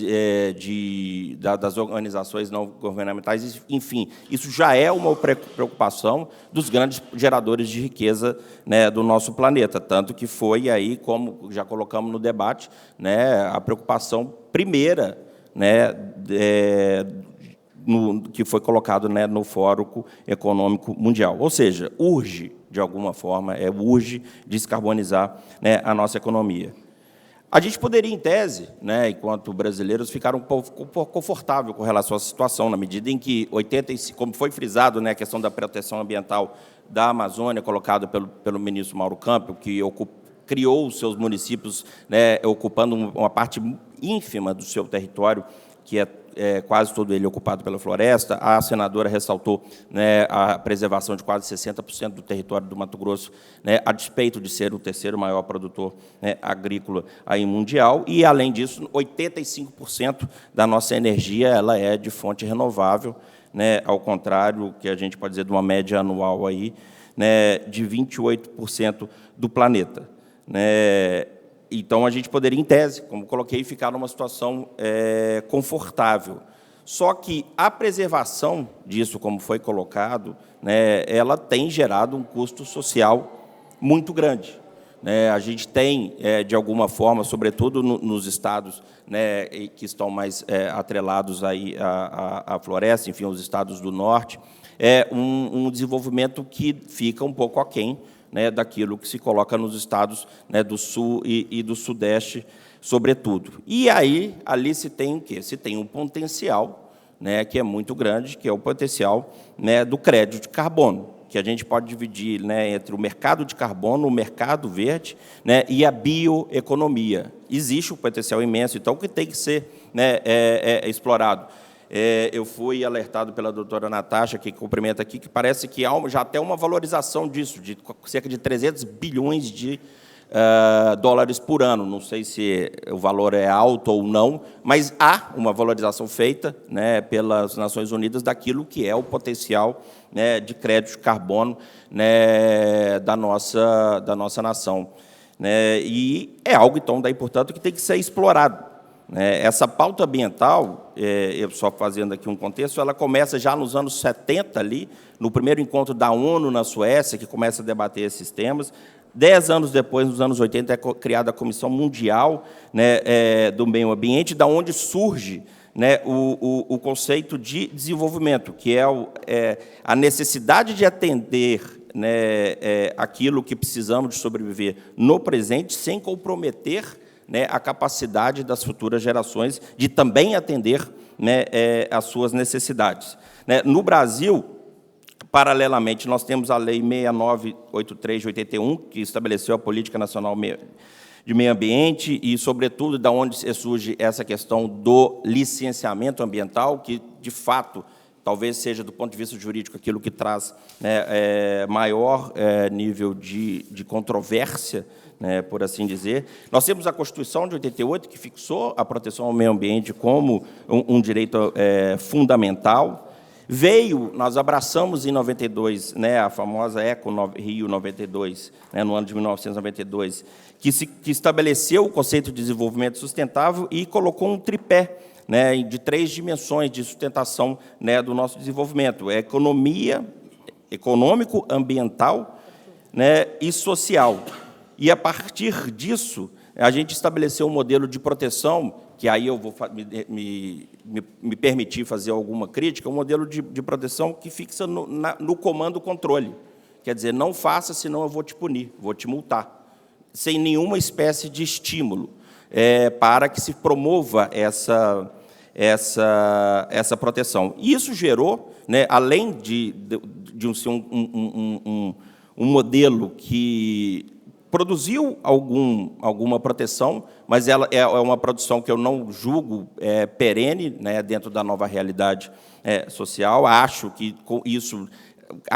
das organizações não governamentais, enfim, isso já é uma preocupação dos grandes geradores de riqueza, né, do nosso planeta, tanto que foi aí, como já colocamos no debate, né, a preocupação primeira, né, que foi colocado, né, no Fórum Econômico Mundial. Ou seja, urge, de alguma forma, urge descarbonizar, né, a nossa economia. A gente poderia, em tese, né, enquanto brasileiros, ficar um pouco confortável com relação à situação, na medida em que, como foi frisado, né, a questão da proteção ambiental da Amazônia, colocada pelo ministro Mauro Campbell, que criou os seus municípios, né, ocupando uma parte ínfima do seu território, que é quase todo ele ocupado pela floresta. A senadora ressaltou, né, a preservação de quase 60% do território do Mato Grosso, né, a despeito de ser o terceiro maior produtor, né, agrícola aí mundial. E, além disso, 85% da nossa energia ela é de fonte renovável, né, ao contrário, que a gente pode dizer de uma média anual aí, né, de 28% do planeta, né. Então, a gente poderia, em tese, como coloquei, ficar numa situação confortável. Só que a preservação disso, como foi colocado, né, ela tem gerado um custo social muito grande, né. A gente tem, de alguma forma, sobretudo nos estados, né, que estão mais atrelados aí à floresta, enfim, os estados do norte, um desenvolvimento que fica um pouco aquém, né, daquilo que se coloca nos estados, né, do sul e do sudeste, sobretudo. E aí, ali se tem o quê? Se tem um potencial, né, que é muito grande, que é o potencial, né, do crédito de carbono, que a gente pode dividir, né, entre o mercado de carbono, o mercado verde, né, e a bioeconomia. Existe um potencial imenso, então, que tem que ser, né, explorado. Eu fui alertado pela doutora Natasha, que cumprimenta aqui, que parece que há já até uma valorização disso, de cerca de 300 bilhões de dólares por ano. Não sei se o valor é alto ou não, mas há uma valorização feita, né, pelas Nações Unidas daquilo que é o potencial, né, de crédito de carbono, né, da nossa nação, né, e é algo, então, daí, portanto, que tem que ser explorado. Essa pauta ambiental, eu só fazendo aqui um contexto, ela começa já nos anos 70, ali, no primeiro encontro da ONU na Suécia, que começa a debater esses temas. 10 anos depois, nos anos 80, é criada a Comissão Mundial, né, do Meio Ambiente, da onde surge, né, o conceito de desenvolvimento, que é a necessidade de atender, né, aquilo que precisamos de sobreviver no presente, sem comprometer, né, a capacidade das futuras gerações de também atender, né, as suas necessidades. Né? No Brasil, paralelamente, nós temos a Lei 6983 de 81, que estabeleceu a Política Nacional de Meio Ambiente e, sobretudo, da onde surge essa questão do licenciamento ambiental, que, de fato, talvez seja, do ponto de vista jurídico, aquilo que traz, né, maior nível de controvérsia, né, por assim dizer. Nós temos a Constituição de 88, que fixou a proteção ao meio ambiente como um direito fundamental. Nós abraçamos em 92, né, a famosa Eco Rio 92, né, no ano de 1992, que estabeleceu o conceito de desenvolvimento sustentável e colocou um tripé, né, de 3 dimensões de sustentação, né, do nosso desenvolvimento: econômico, ambiental, né, e social. E, a partir disso, a gente estabeleceu um modelo de proteção, que aí eu vou me permitir fazer alguma crítica, um modelo de proteção que fixa no comando-controle. Quer dizer, não faça, senão eu vou te punir, vou te multar, sem nenhuma espécie de estímulo, para que se promova essa proteção. E isso gerou, né, além de ser um modelo que produziu alguma proteção, mas ela é uma produção que eu não julgo perene, né, dentro da nova realidade social. Acho que com isso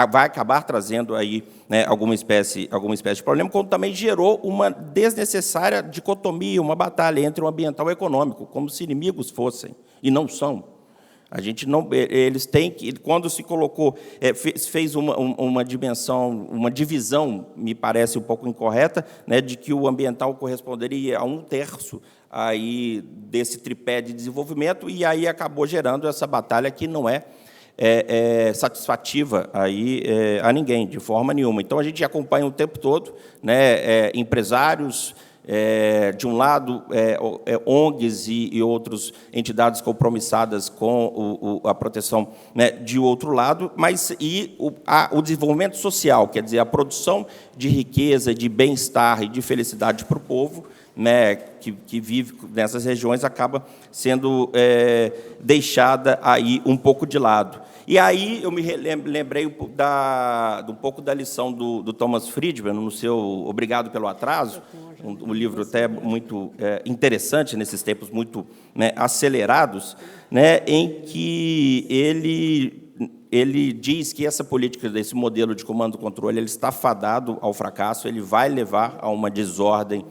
vai acabar trazendo aí, né, alguma espécie de problema, como também gerou uma desnecessária dicotomia, uma batalha entre o ambiental e o econômico, como se inimigos fossem, e não são. A gente não, eles têm que, quando se colocou, fez uma divisão, me parece um pouco incorreta, né, de que o ambiental corresponderia a 1/3 aí desse tripé de desenvolvimento, e aí acabou gerando essa batalha que não é satisfativa aí, a ninguém, de forma nenhuma. Então, a gente acompanha o tempo todo, né, empresários, de um lado, ONGs e outras entidades compromissadas com a proteção, né, de outro lado, mas o desenvolvimento social, quer dizer, a produção de riqueza, de bem-estar e de felicidade para o povo, né, que vive nessas regiões, acaba sendo deixada aí um pouco de lado. E aí eu me lembrei um pouco da lição do Thomas Friedman, no seu Obrigado pelo Atraso, um livro até muito interessante, nesses tempos muito, né, acelerados, né, em que ele diz que essa política, desse modelo de comando-controle, ele está fadado ao fracasso, ele vai levar a uma desordem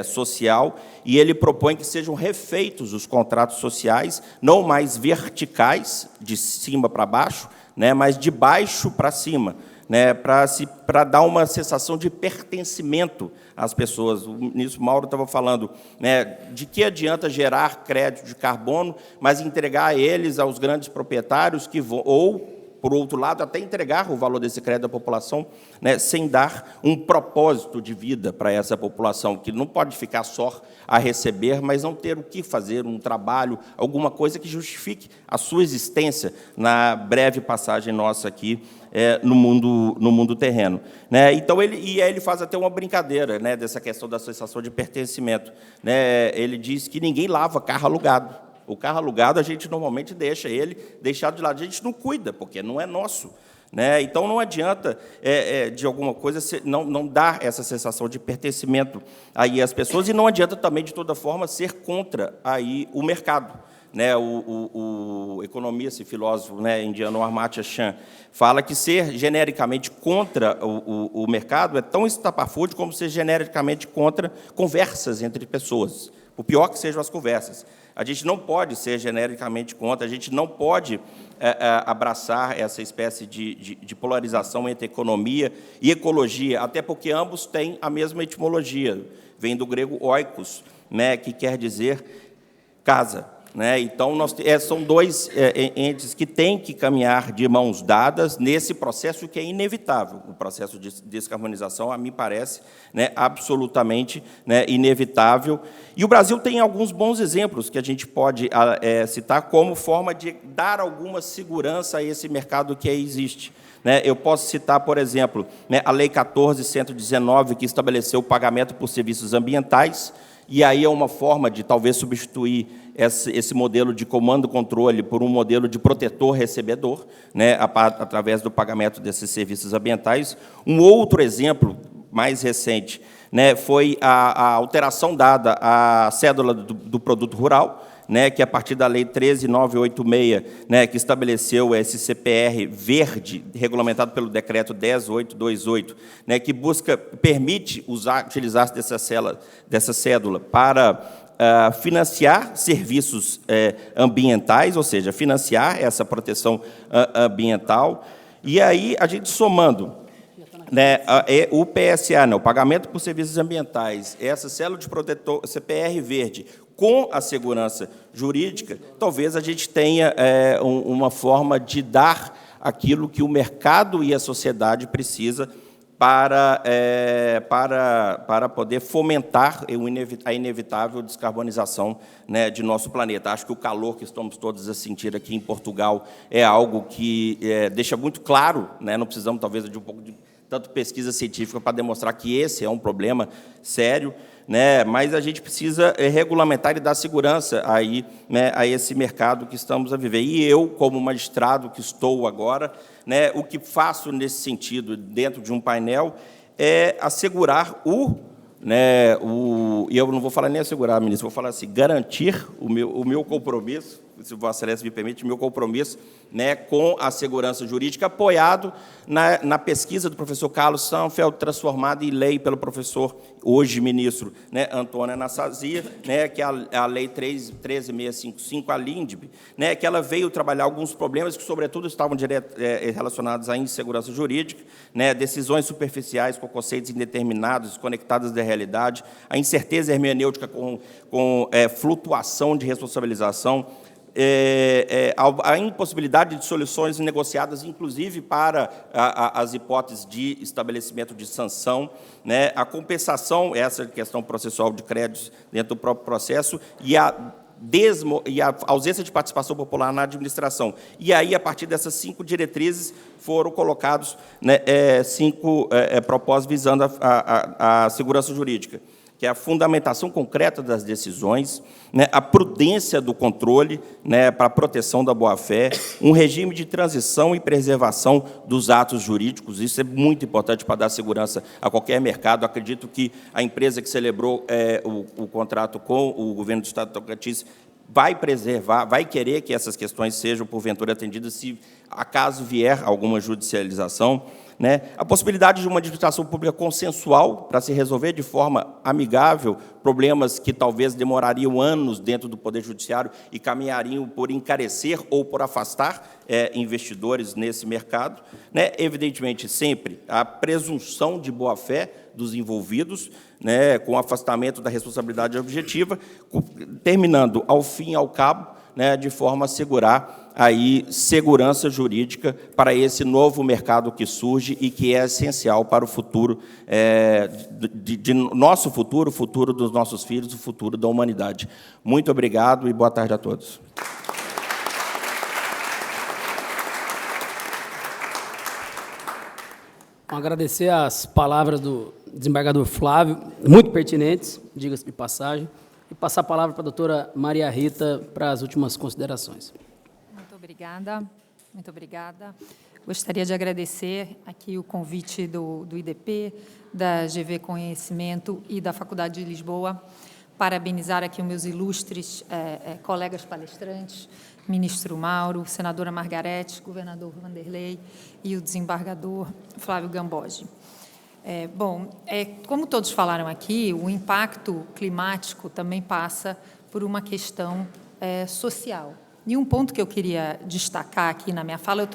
social, e ele propõe que sejam refeitos os contratos sociais, não mais verticais, de cima para baixo, né, mas de baixo para cima, né, para dar uma sensação de pertencimento às pessoas. O ministro Mauro estava falando, né, de que adianta gerar crédito de carbono, mas entregar eles aos grandes proprietários que vão, ou, por outro lado, até entregar o valor desse crédito à população, né, sem dar um propósito de vida para essa população, que não pode ficar só a receber, mas não ter o que fazer, um trabalho, alguma coisa que justifique a sua existência na breve passagem nossa aqui no mundo terreno, né? Então, ele faz até uma brincadeira, né, dessa questão da sensação de pertencimento, né? Ele diz que ninguém lava carro alugado. O carro alugado, a gente normalmente deixa ele deixado de lado. A gente não cuida, porque não é nosso, né? Então, não adianta, de alguma coisa, não dar essa sensação de pertencimento aí às pessoas, e não adianta também, de toda forma, ser contra aí o mercado, né? O economista e filósofo, né, indiano Amartya Sen fala que ser genericamente contra o mercado é tão estapafúrdio como ser genericamente contra conversas entre pessoas, o pior que sejam as conversas. A gente não pode ser genericamente contra, a gente não pode abraçar essa espécie de polarização entre economia e ecologia, até porque ambos têm a mesma etimologia, vem do grego oikos, né, que quer dizer casa, né? Então, são dois entes que têm que caminhar de mãos dadas nesse processo que é inevitável. O processo de descarbonização, a mim parece, né, absolutamente, né, inevitável. E o Brasil tem alguns bons exemplos que a gente pode citar como forma de dar alguma segurança a esse mercado que existe, né? Eu posso citar, por exemplo, né, a Lei 14.119, que estabeleceu o pagamento por serviços ambientais, e aí é uma forma de talvez substituir esse modelo de comando-controle por um modelo de protetor-recebedor, né, através do pagamento desses serviços ambientais. Um outro exemplo mais recente, né, foi a alteração dada à cédula do produto rural, né, que a partir da Lei 13.986, né, que estabeleceu esse CPR verde, regulamentado pelo Decreto 10.828, né, que permite utilizar dessa cédula para financiar serviços ambientais, ou seja, financiar essa proteção ambiental. E aí, a gente somando, né, o PSA, né, o pagamento por serviços ambientais, essa célula de protetor CPR verde, com a segurança jurídica, talvez a gente tenha uma forma de dar aquilo que o mercado e a sociedade precisa para poder fomentar a inevitável descarbonização, né, de nosso planeta. Acho que o calor que estamos todos a sentir aqui em Portugal é algo que deixa muito claro, né, não precisamos, talvez, de um pouco de tanto pesquisa científica para demonstrar que esse é um problema sério, né, mas a gente precisa regulamentar e dar segurança aí, né, a esse mercado que estamos a viver. E eu, como magistrado que estou agora, né, o que faço nesse sentido, dentro de um painel, é assegurar e eu não vou falar nem assegurar, ministro, vou falar assim, garantir o meu compromisso, se Vossa Excelência me permite, meu compromisso, né, com a segurança jurídica, apoiado na pesquisa do professor Carlos Sanfeld, transformada em lei pelo professor, hoje ministro, né, Antônio Anastasia, né, que é a Lei 13655, a LINDB, né, que ela veio trabalhar alguns problemas que, sobretudo, estavam relacionados à insegurança jurídica, né, decisões superficiais com conceitos indeterminados, desconectadas da realidade, a incerteza hermenêutica com flutuação de responsabilização, a impossibilidade de soluções negociadas, inclusive para as hipóteses de estabelecimento de sanção, né, a compensação, essa questão processual de créditos dentro do próprio processo, e a ausência de participação popular na administração. E aí, a partir dessas 5 diretrizes, foram colocados, né, 5 propósitos visando a segurança jurídica, que é a fundamentação concreta das decisões, né, a prudência do controle, né, para a proteção da boa-fé, um regime de transição e preservação dos atos jurídicos. Isso é muito importante para dar segurança a qualquer mercado. Acredito que a empresa que celebrou o contrato com o governo do Estado de Tocantins vai preservar, vai querer que essas questões sejam, porventura, atendidas, se acaso vier alguma judicialização, né? A possibilidade de uma administração pública consensual para se resolver de forma amigável problemas que talvez demorariam anos dentro do Poder Judiciário e caminhariam por encarecer ou por afastar investidores nesse mercado, né? Evidentemente, sempre a presunção de boa-fé dos envolvidos, né, com afastamento da responsabilidade objetiva, terminando, ao fim e ao cabo, né, de forma a assegurar aí segurança jurídica para esse novo mercado que surge e que é essencial para o futuro, de nosso futuro, o futuro dos nossos filhos, o futuro da humanidade. Muito obrigado e boa tarde a todos. Agradecer as palavras do desembargador Flávio, muito pertinentes, diga-se de passagem, e passar a palavra para a doutora Maria Rita para as últimas considerações. Muito obrigada, muito obrigada. Gostaria de agradecer aqui o convite do IDP, da GV Conhecimento e da Faculdade de Lisboa, parabenizar aqui os meus ilustres colegas palestrantes, ministro Mauro, senadora Margarete, governador Vanderlei e o desembargador Flávio Gamboge. Como todos falaram aqui, o impacto climático também passa por uma questão social. E um ponto que eu queria destacar aqui na minha fala,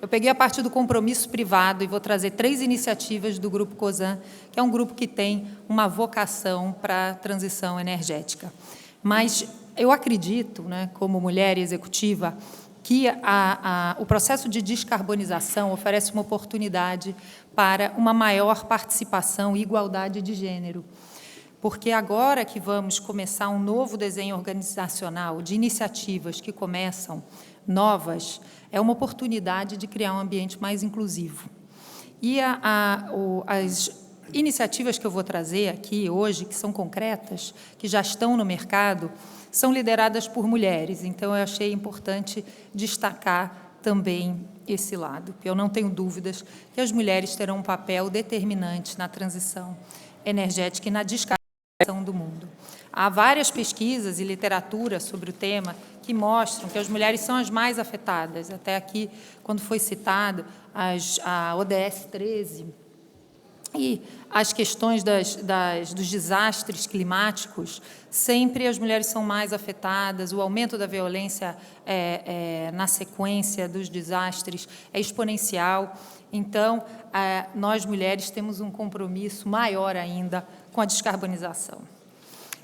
eu peguei a parte do compromisso privado e vou trazer 3 iniciativas do Grupo COSAN, que é um grupo que tem uma vocação para a transição energética. Mas eu acredito, né, como mulher executiva, que o processo de descarbonização oferece uma oportunidade para uma maior participação e igualdade de gênero. Porque agora que vamos começar um novo desenho organizacional de iniciativas que começam novas, é uma oportunidade de criar um ambiente mais inclusivo. E as iniciativas que eu vou trazer aqui hoje, que são concretas, que já estão no mercado, são lideradas por mulheres. Então, eu achei importante destacar também esse lado, porque eu não tenho dúvidas que as mulheres terão um papel determinante na transição energética e na descarbonização do mundo. Há várias pesquisas e literatura sobre o tema que mostram que as mulheres são as mais afetadas. Até aqui, quando foi citado a ODS 13 e as questões dos desastres climáticos, sempre as mulheres são mais afetadas, o aumento da violência na sequência dos desastres é exponencial. Então, nós, mulheres, temos um compromisso maior ainda com a descarbonização.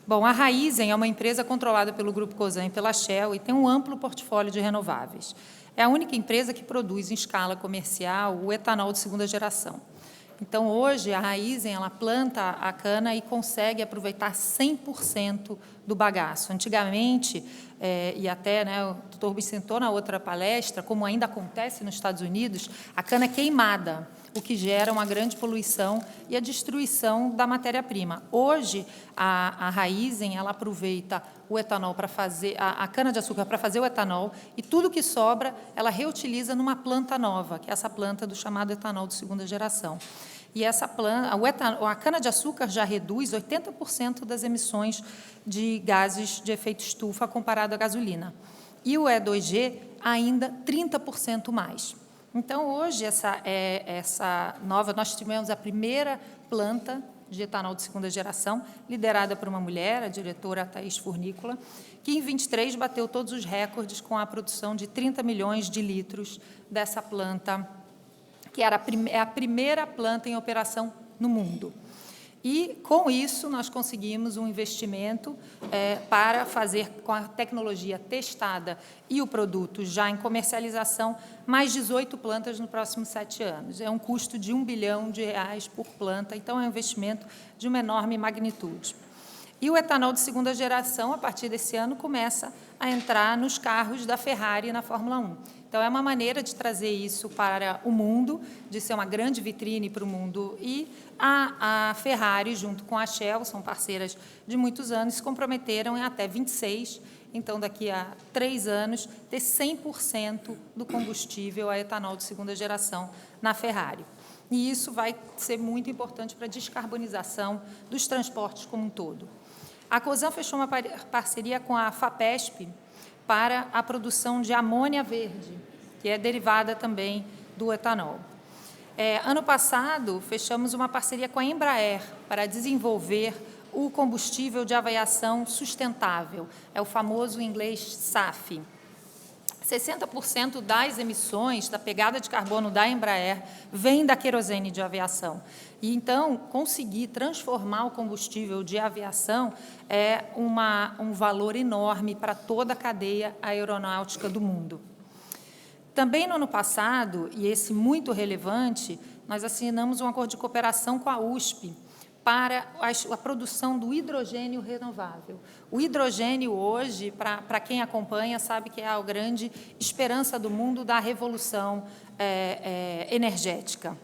Bom, a Raízen é uma empresa controlada pelo Grupo COSAN e pela Shell e tem um amplo portfólio de renováveis. É a única empresa que produz em escala comercial o etanol de segunda geração. Então, hoje, a Raízen, ela planta a cana e consegue aproveitar 100% do bagaço. Antigamente, e até, né, o doutor Rubens citou na outra palestra, como ainda acontece nos Estados Unidos, a cana é queimada, o que gera uma grande poluição e a destruição da matéria-prima. Hoje, a Raízen, ela aproveita o etanol para fazer, a cana-de-açúcar para fazer o etanol, e tudo que sobra, ela reutiliza numa planta nova, que é essa planta do chamado etanol de segunda geração. E essa planta, a cana-de-açúcar já reduz 80% das emissões de gases de efeito estufa comparado à gasolina. E o E2G ainda 30% mais. Então, hoje, essa nova, nós tivemos a primeira planta de etanol de segunda geração, liderada por uma mulher, a diretora Thaís Furnícola, que em 23 bateu todos os recordes com a produção de 30 milhões de litros dessa planta, que é a primeira planta em operação no mundo. E, com isso, nós conseguimos um investimento para fazer, com a tecnologia testada e o produto já em comercialização, mais 18 plantas nos próximos 7 anos. É um custo de R$1 bilhão por planta, então é um investimento de uma enorme magnitude. E o etanol de segunda geração, a partir desse ano, começa a entrar nos carros da Ferrari na Fórmula 1. Então, é uma maneira de trazer isso para o mundo, de ser uma grande vitrine para o mundo. E a Ferrari, junto com a Shell, são parceiras de muitos anos, se comprometeram em até 26, então, daqui a 3 anos, ter 100% do combustível a etanol de segunda geração na Ferrari. E isso vai ser muito importante para a descarbonização dos transportes como um todo. A Cosan fechou uma parceria com a FAPESP para a produção de amônia verde, que é derivada também do etanol. Ano passado, fechamos uma parceria com a Embraer para desenvolver o combustível de aviação sustentável, é o famoso em inglês SAF. 60% das emissões da pegada de carbono da Embraer vem da querosene de aviação. E, então, conseguir transformar o combustível de aviação é um valor enorme para toda a cadeia aeronáutica do mundo. Também, no ano passado, e esse muito relevante, nós assinamos um acordo de cooperação com a USP, para a produção do hidrogênio renovável. O hidrogênio, hoje, para quem acompanha, sabe que é a grande esperança do mundo da revolução energética.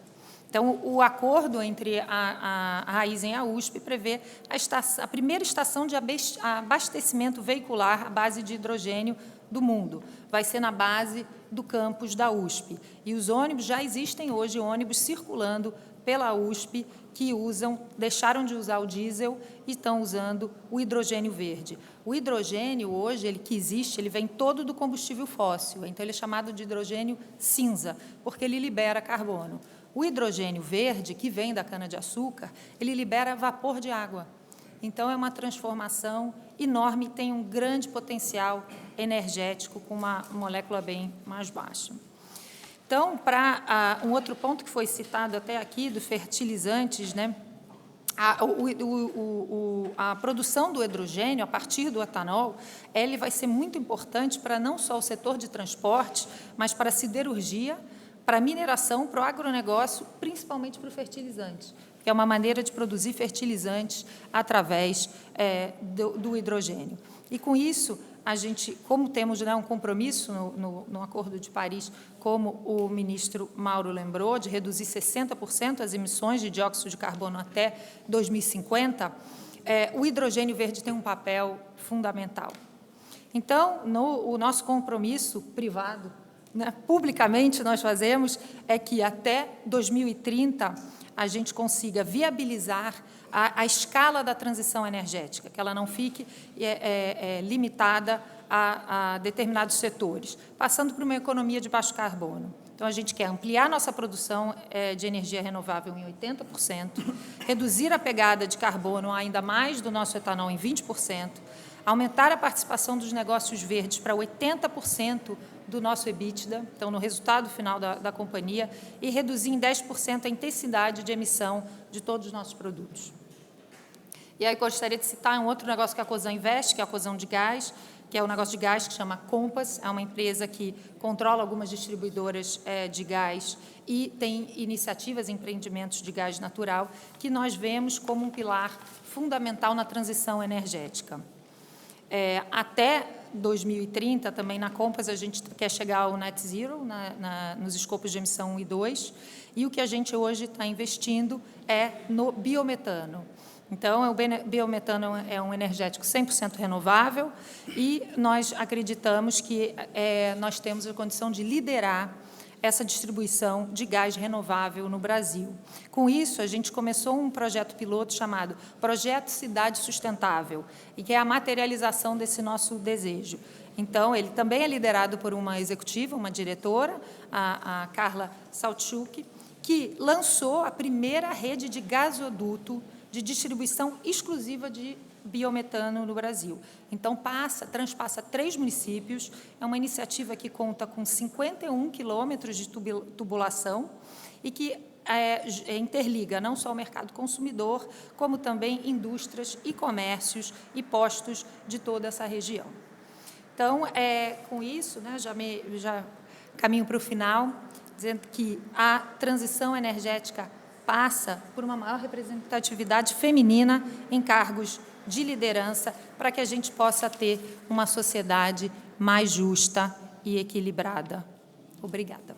Então, o acordo entre a Raízen e a USP prevê a primeira estação de abastecimento veicular à base de hidrogênio do mundo. Vai ser na base do campus da USP. E os ônibus, já existem hoje ônibus circulando pela USP, que deixaram de usar o diesel e estão usando o hidrogênio verde. O hidrogênio, hoje, ele vem todo do combustível fóssil, então ele é chamado de hidrogênio cinza, porque ele libera carbono. O hidrogênio verde, que vem da cana-de-açúcar, ele libera vapor de água. Então, é uma transformação enorme, tem um grande potencial energético com uma molécula bem mais baixa. Então, para um outro ponto que foi citado até aqui, dos fertilizantes, né, a produção do hidrogênio, a partir do etanol, ele vai ser muito importante para não só o setor de transporte, mas para a siderurgia, para a mineração, para o agronegócio, principalmente para o fertilizante, que é uma maneira de produzir fertilizantes através do hidrogênio. E, com isso, a gente, como temos, né, um compromisso no Acordo de Paris, como o ministro Mauro lembrou, de reduzir 60% as emissões de dióxido de carbono até 2050, o hidrogênio verde tem um papel fundamental. Então, o nosso compromisso privado, né, publicamente nós fazemos, é que até 2030 a gente consiga viabilizar a escala da transição energética, que ela não fique limitada a determinados setores, passando por uma economia de baixo carbono. Então, a gente quer ampliar nossa produção de energia renovável em 80%, reduzir a pegada de carbono ainda mais do nosso etanol em 20%, aumentar a participação dos negócios verdes para 80% do nosso EBITDA, então, no resultado final da companhia, e reduzir em 10% a intensidade de emissão de todos os nossos produtos. E aí, gostaria de citar um outro negócio que a Cosan investe, que é a Cosan de Gás, que é um negócio de gás que chama Compass, é uma empresa que controla algumas distribuidoras de gás e tem iniciativas, empreendimentos de gás natural, que nós vemos como um pilar fundamental na transição energética. Até 2030, também na Compass, a gente quer chegar ao net zero nos escopos de emissão 1 e 2, e o que a gente hoje está investindo é no biometano. Então, o biometano é um energético 100% renovável e nós acreditamos que nós temos a condição de liderar essa distribuição de gás renovável no Brasil. Com isso, a gente começou um projeto piloto chamado Projeto Cidade Sustentável, e que é a materialização desse nosso desejo. Então, ele também é liderado por uma executiva, uma diretora, a Carla Saltchuk, que lançou a primeira rede de gasoduto de distribuição exclusiva de biometano no Brasil. Então, transpassa 3 municípios, é uma iniciativa que conta com 51 quilômetros de tubulação e que interliga não só o mercado consumidor, como também indústrias e comércios e postos de toda essa região. Então, com isso, né, já caminho para o final, dizendo que a transição energética passa por uma maior representatividade feminina em cargos de liderança, para que a gente possa ter uma sociedade mais justa e equilibrada. Obrigada.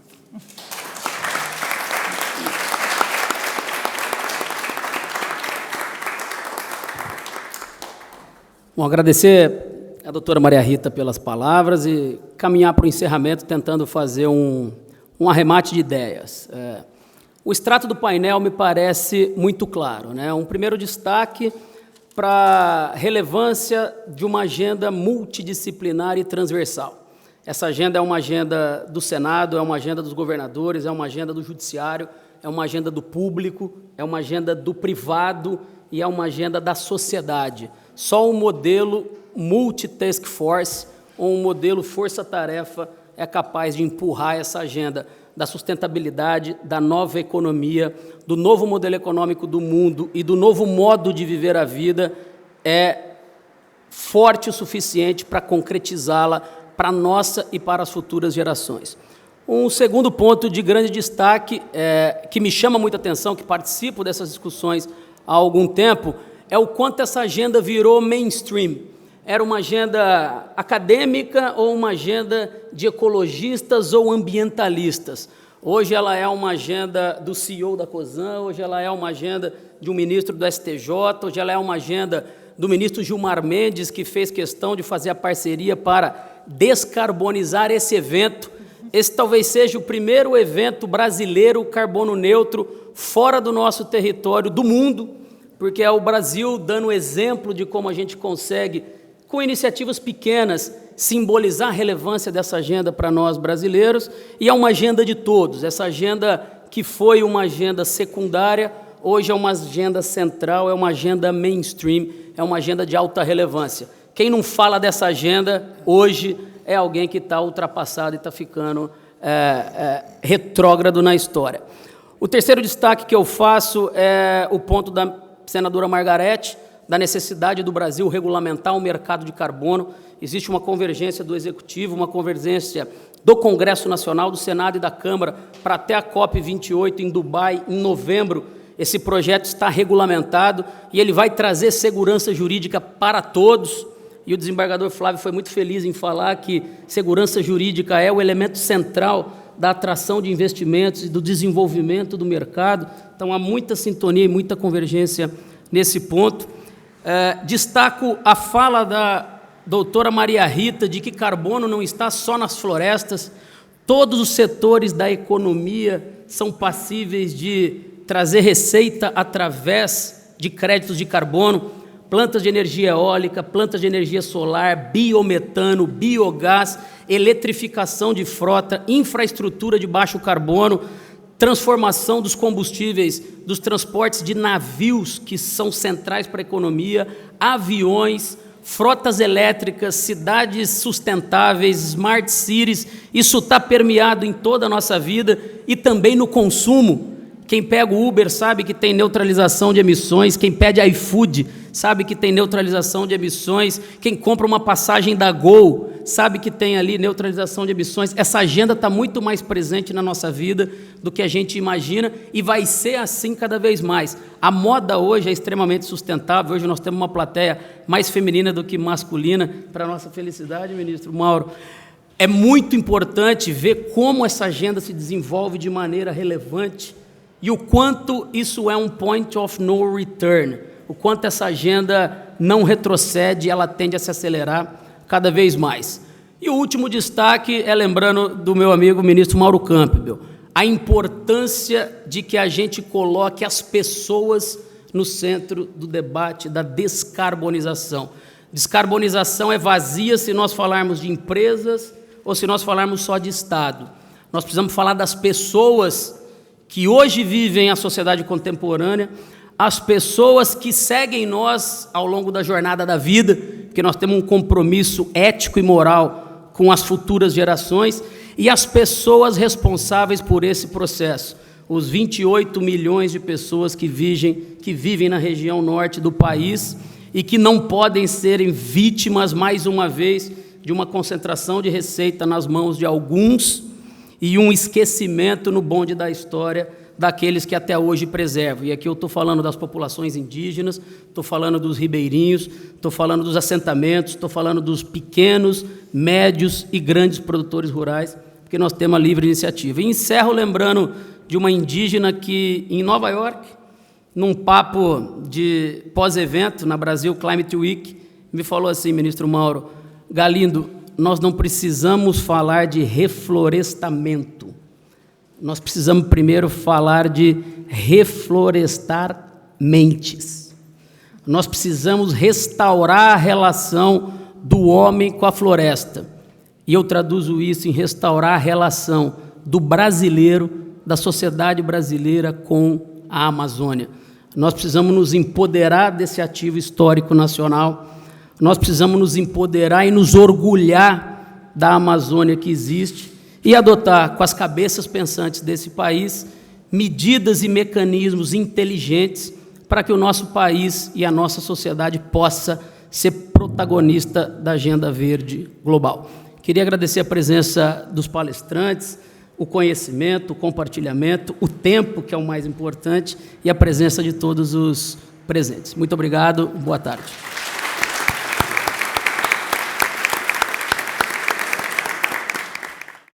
Bom, agradecer a doutora Maria Rita pelas palavras e caminhar para o encerramento, tentando fazer um arremate de ideias. O extrato do painel me parece muito claro, né? Um primeiro destaque para a relevância de uma agenda multidisciplinar e transversal. Essa agenda é uma agenda do Senado, é uma agenda dos governadores, é uma agenda do Judiciário, é uma agenda do público, é uma agenda do privado e é uma agenda da sociedade. Só um modelo multi-task force ou um modelo força-tarefa é capaz de empurrar essa agenda da sustentabilidade, da nova economia, do novo modelo econômico do mundo e do novo modo de viver a vida, é forte o suficiente para concretizá-la para a nossa e para as futuras gerações. Um segundo ponto de grande destaque, que me chama muita atenção, que participo dessas discussões há algum tempo, é o quanto essa agenda virou mainstream. Era uma agenda acadêmica ou uma agenda de ecologistas ou ambientalistas. Hoje ela é uma agenda do CEO da COSAN, hoje ela é uma agenda de um ministro do STJ, hoje ela é uma agenda do ministro Gilmar Mendes, que fez questão de fazer a parceria para descarbonizar esse evento. Esse talvez seja o primeiro evento brasileiro carbono neutro fora do nosso território, do mundo, porque é o Brasil dando exemplo de como a gente consegue, com iniciativas pequenas, simbolizar a relevância dessa agenda para nós brasileiros, e é uma agenda de todos. Essa agenda que foi uma agenda secundária, hoje é uma agenda central, é uma agenda mainstream, é uma agenda de alta relevância. Quem não fala dessa agenda hoje é alguém que está ultrapassado e está ficando retrógrado na história. O terceiro destaque que eu faço é o ponto da senadora Margarete, da necessidade do Brasil regulamentar o mercado de carbono. Existe uma convergência do Executivo, uma convergência do Congresso Nacional, do Senado e da Câmara, para até a COP28 em Dubai, em novembro. Esse projeto está regulamentado e ele vai trazer segurança jurídica para todos. E o desembargador Flávio foi muito feliz em falar que segurança jurídica é o elemento central da atração de investimentos e do desenvolvimento do mercado. Então, há muita sintonia e muita convergência nesse ponto. Destaco a fala da doutora Maria Rita de que carbono não está só nas florestas. Todos os setores da economia são passíveis de trazer receita através de créditos de carbono, plantas de energia eólica, plantas de energia solar, biometano, biogás, eletrificação de frota, infraestrutura de baixo carbono, transformação dos combustíveis, dos transportes de navios, que são centrais para a economia, aviões, frotas elétricas, cidades sustentáveis, smart cities. Isso está permeado em toda a nossa vida e também no consumo. Quem pega o Uber sabe que tem neutralização de emissões, quem pede iFood sabe que tem neutralização de emissões. Quem compra uma passagem da Gol sabe que tem ali neutralização de emissões. Essa agenda está muito mais presente na nossa vida do que a gente imagina e vai ser assim cada vez mais. A moda hoje é extremamente sustentável. Hoje nós temos uma plateia mais feminina do que masculina, para a nossa felicidade, ministro Mauro. É muito importante ver como essa agenda se desenvolve de maneira relevante e o quanto isso é um point of no return, o quanto essa agenda não retrocede, ela tende a se acelerar cada vez mais. E o último destaque é lembrando do meu amigo ministro Mauro Campbell, a importância de que a gente coloque as pessoas no centro do debate da descarbonização. Descarbonização é vazia se nós falarmos de empresas ou se nós falarmos só de Estado. Nós precisamos falar das pessoas que hoje vivem a sociedade contemporânea, as pessoas que seguem nós ao longo da jornada da vida, porque nós temos um compromisso ético e moral com as futuras gerações, e as pessoas responsáveis por esse processo, os 28 milhões de pessoas que vivem na região norte do país e que não podem serem vítimas, mais uma vez, de uma concentração de receita nas mãos de alguns e um esquecimento no bonde da história daqueles que até hoje preservam. E aqui eu estou falando das populações indígenas, estou falando dos ribeirinhos, estou falando dos assentamentos, estou falando dos pequenos, médios e grandes produtores rurais, porque nós temos a livre iniciativa. E encerro lembrando de uma indígena que, em Nova York, num papo de pós-evento, na Brasil Climate Week, me falou assim, ministro Mauro: Galindo, nós não precisamos falar de reflorestamento. Nós precisamos primeiro falar de reflorestar mentes. Nós precisamos restaurar a relação do homem com a floresta. E eu traduzo isso em restaurar a relação do brasileiro, da sociedade brasileira com a Amazônia. Nós precisamos nos empoderar desse ativo histórico nacional. Nós precisamos nos empoderar e nos orgulhar da Amazônia que existe e adotar, com as cabeças pensantes desse país, medidas e mecanismos inteligentes para que o nosso país e a nossa sociedade possa ser protagonista da agenda verde global. Queria agradecer a presença dos palestrantes, o conhecimento, o compartilhamento, o tempo, que é o mais importante, e a presença de todos os presentes. Muito obrigado, boa tarde.